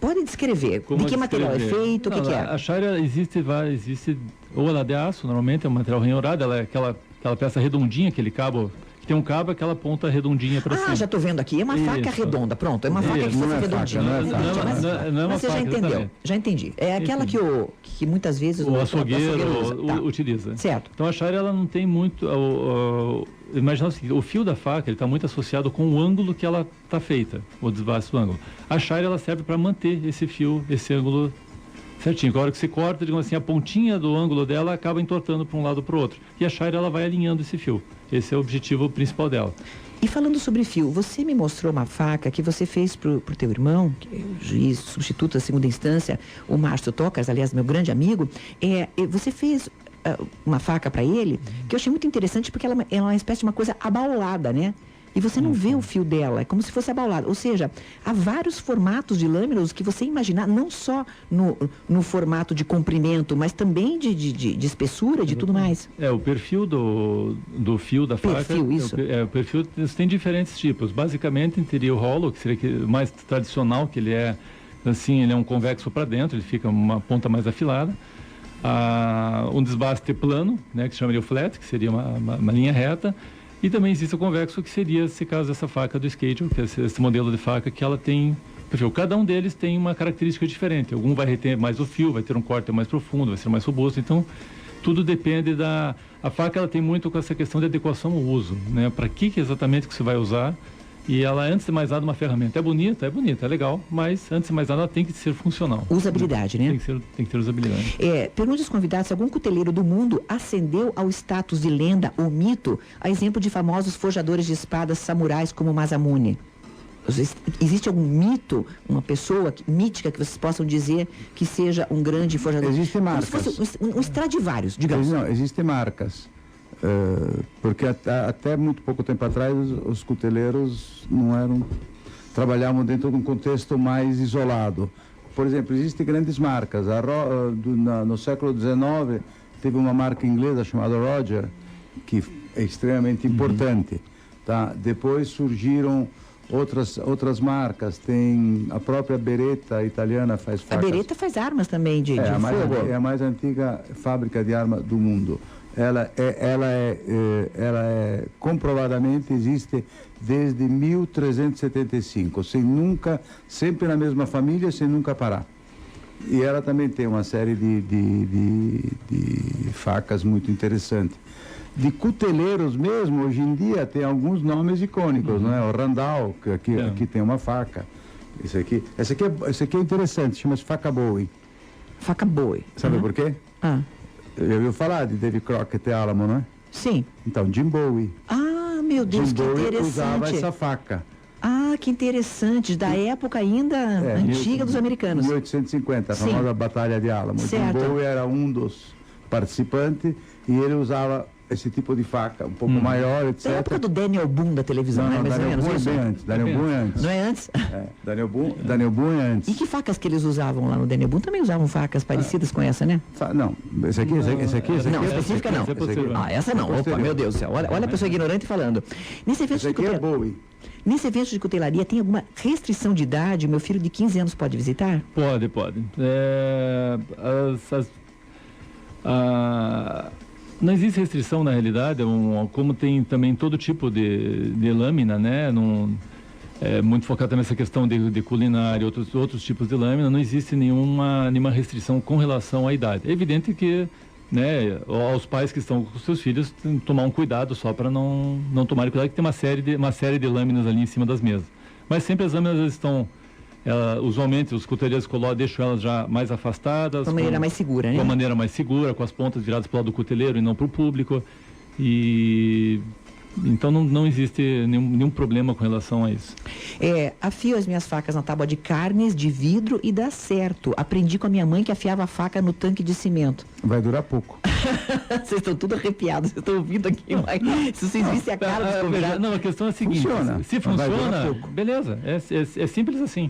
pode descrever? De que material é feito, o que é? A chaira existe, ou ela é de aço, normalmente é um material ranhurado, ela é aquela peça redondinha, aquele cabo, que tem um cabo, aquela ponta redondinha para cima. Já estou vendo aqui, é uma faca redonda, pronto, é uma faca que fosse redondinha. Mas você já entendeu, já entendi. É aquela que muitas vezes o açougueiro utiliza. Certo. Então a chaira, ela não tem muito... Imagina o seguinte, o fio da faca está muito associado com o ângulo que ela está feita, o desbaste do ângulo. A chaira, ela serve para manter esse fio, esse ângulo certinho. A hora que você corta, digamos assim, a pontinha do ângulo dela acaba entortando para um lado ou para o outro. E a chaira, ela vai alinhando esse fio. Esse é o objetivo principal dela. E falando sobre fio, você me mostrou uma faca que você fez pro teu irmão, que é o juiz substituto da segunda instância, o Márcio Tocas, aliás, meu grande amigo. Você fez uma faca para ele, que eu achei muito interessante, porque ela é uma espécie de uma coisa abaulada, né? E você não vê o fio dela, é como se fosse abaulada. Ou seja, há vários formatos de lâminas que você imaginar, não só no formato de comprimento, mas também de espessura, de tudo mais. O perfil do fio da faca... Isso. O perfil tem diferentes tipos. Basicamente, teria o hollow, que seria o mais tradicional, que ele é assim, ele é um convexo para dentro, ele fica uma ponta mais afilada. Um desbaste plano, né, que se chamaria o flat, que seria uma linha reta. E também existe o convexo, que seria, se caso, essa faca do skate, que é esse modelo de faca que ela tem perfil. Cada um deles tem uma característica diferente. Algum vai reter mais o fio, vai ter um corte mais profundo, vai ser mais robusto. Então, tudo depende da... A faca, ela tem muito com essa questão de adequação ao uso, né? Para que exatamente que você vai usar. E ela, antes de mais nada, uma ferramenta. É bonita, é legal, mas antes de mais nada, ela tem que ser funcional. Usabilidade, né? Tem que ter usabilidade. Pergunte aos convidados se algum cuteleiro do mundo ascendeu ao status de lenda ou mito, a exemplo de famosos forjadores de espadas samurais como Masamune. Existe algum mito, uma pessoa mítica que vocês possam dizer que seja um grande forjador? Existem marcas. Como se fosse um Stradivarius, digamos. Não, existem marcas. Porque até muito pouco tempo atrás os cuteleiros trabalhavam dentro de um contexto mais isolado. Por exemplo, existem grandes marcas. No século XIX teve uma marca inglesa chamada Roger, que é extremamente importante. Tá? Depois surgiram outras marcas, tem a própria Beretta italiana, faz facas. A Beretta faz armas também de fogo. É a mais antiga fábrica de arma do mundo. Ela é comprovadamente existe desde 1375, sempre na mesma família, sem nunca parar. E ela também tem uma série de facas muito interessantes. De cuteleiros mesmo, hoje em dia tem alguns nomes icônicos, não é? O Randall, que aqui tem uma faca. Esse aqui é interessante, chama-se faca Bowie. Faca Bowie. Sabe por quê? Eu ouvi falar de Davy Crockett e Alamo, não é? Sim. Então, Jim Bowie. Ah, meu Deus, Jim que Bowie interessante. usava essa faca. Ah, que interessante. Da época ainda antiga dos americanos. 1850, a famosa Batalha de Alamo. Jim Bowie era um dos participantes e ele usava esse tipo de faca, um pouco maior, etc. Da época do Daniel Boone da televisão, não, mais ou menos isso? Daniel Boone é antes. Não é antes? Daniel Boone é antes. E que facas que eles usavam lá no Daniel Boone? Também usavam facas parecidas com essa, né? Não, esse aqui. Não, específica não. Essa não. Opa, meu Deus do céu. Olha a pessoa ignorante falando. Esse aqui é Bowie. Nesse evento de cutelaria, tem alguma restrição de idade? Meu filho de 15 anos pode visitar? Pode. Não existe restrição na realidade, como tem também todo tipo de lâmina, né? Muito focado nessa questão de culinária, outros tipos de lâmina, não existe nenhuma restrição com relação à idade. É evidente que, né, aos pais que estão com seus filhos, tem que tomar um cuidado só para não tomarem cuidado, que tem uma série de lâminas ali em cima das mesas. Mas sempre as lâminas estão... usualmente os cuteleiros deixam elas já mais afastadas. De uma maneira mais segura, né? De uma maneira mais segura, com as pontas viradas para o lado do cuteleiro e não para o público. Então não existe nenhum problema com relação a isso. Afio as minhas facas na tábua de carnes, de vidro e dá certo. Aprendi com a minha mãe que afiava a faca no tanque de cimento. Vai durar pouco. Vocês estão tudo arrepiados, vocês estão ouvindo aqui, mas se vocês vissem a cara dos convidados... Não, a questão é a seguinte, se funciona, beleza, é simples assim.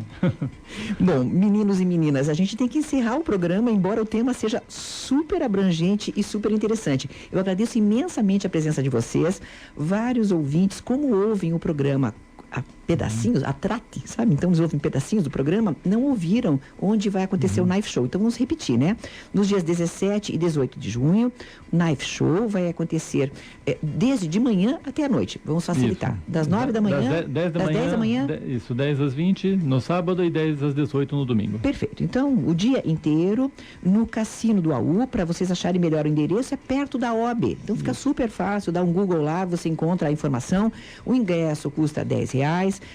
Bom, meninos e meninas, a gente tem que encerrar o programa, embora o tema seja super abrangente e super interessante. Eu agradeço imensamente a presença de vocês, vários ouvintes, como ouvem o programa a pedacinhos, a trate, sabe? Então eles ouvem pedacinhos do programa, não ouviram onde vai acontecer o Knife Show. Então vamos repetir, né? Nos dias 17 e 18 de junho, o Knife Show vai acontecer desde de manhã até a noite. Vamos facilitar. Isso. Das 9 da manhã, das 10 da manhã. Isso, 10 às 20 no sábado e 10 às 18 no domingo. Perfeito. Então, o dia inteiro no Cassino do AU, para vocês acharem melhor o endereço, é perto da OAB. Então fica super fácil, dá um Google lá, você encontra a informação. O ingresso custa R$10.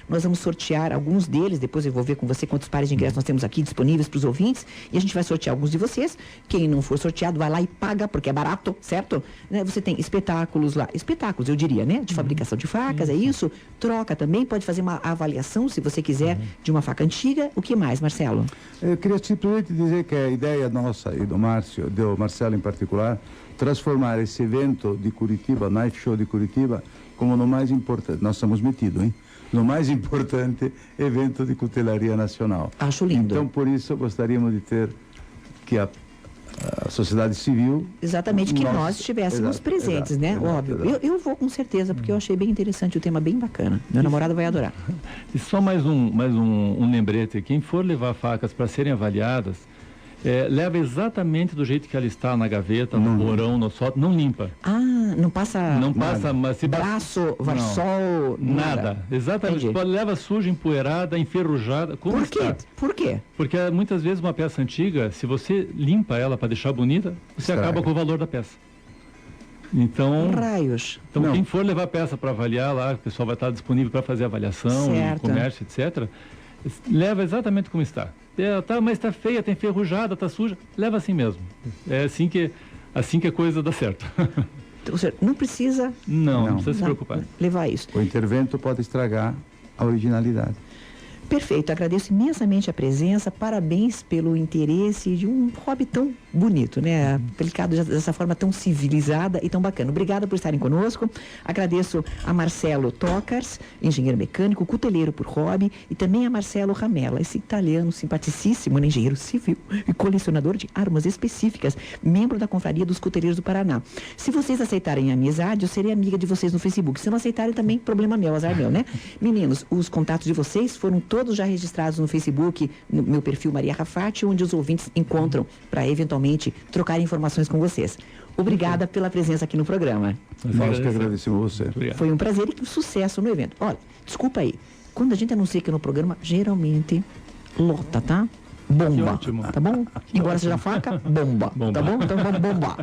Nós vamos sortear alguns deles, depois eu vou ver com você quantos pares de ingressos nós temos aqui disponíveis para os ouvintes, e a gente vai sortear alguns de vocês. Quem não for sorteado, vai lá e paga, porque é barato, certo? Você tem espetáculos lá, eu diria, né? De fabricação de facas, é isso? Troca também, pode fazer uma avaliação, se você quiser, de uma faca antiga. O que mais, Marcelo? Eu queria simplesmente dizer que a ideia nossa e do Márcio, do Marcelo em particular, transformar esse evento de Curitiba, Knife Show de Curitiba, como no mais importante, nós estamos metidos, hein? No mais importante evento de cutelaria nacional. Acho lindo. Então, por isso, gostaríamos de ter que a sociedade civil... Exatamente, que nós estivéssemos presentes, né? Óbvio. Eu vou com certeza, porque eu achei bem interessante o tema, bem bacana. Meu namorado vai adorar. E só mais um lembrete. Quem for levar facas para serem avaliadas, leva exatamente do jeito que ela está na gaveta, no porão, no sótão, não limpa. Não passa, Não passa, mas se braço, varsol, nada. Exatamente. Entendi. Leva suja, empoeirada, enferrujada. Como Por quê? está? Por quê? Porque muitas vezes uma peça antiga, se você limpa ela para deixar bonita, você Estraga. acaba com o valor da peça. Então, Raios. então quem for levar peça para avaliar lá, o pessoal vai estar disponível para fazer avaliação, Certo. comércio, etc. Leva exatamente como está. Mas está feia, está enferrujada, está suja. Leva assim mesmo. É assim que a coisa dá certo. Ou seja, não precisa Não precisa se preocupar. levar isso. O intervento pode estragar a originalidade. Perfeito, agradeço imensamente a presença, parabéns pelo interesse de um hobby tão bonito, né? Aplicado dessa forma tão civilizada e tão bacana. Obrigada por estarem conosco. Agradeço a Marcelo Tocars, engenheiro mecânico, cuteleiro por hobby, e também a Marcelo Ramella, esse italiano simpaticíssimo, né? Engenheiro civil e colecionador de armas específicas, membro da Confraria dos Cuteleiros do Paraná. Se vocês aceitarem a amizade, eu serei amiga de vocês no Facebook. Se não aceitarem também, problema meu, azar meu, né? Meninos, os contatos de vocês foram todos já registrados no Facebook, no meu perfil Maria Rafati, onde os ouvintes encontram para eventualmente trocar informações com vocês. Obrigada pela presença aqui no programa. Nós que agradecemos você. Obrigado. Foi um prazer e sucesso no evento. Olha, desculpa aí, quando a gente anuncia aqui no programa, geralmente lota, tá? Bomba, Que ótimo. tá bom? Embora seja faca, bomba. Tá bom? Então vamos bombar.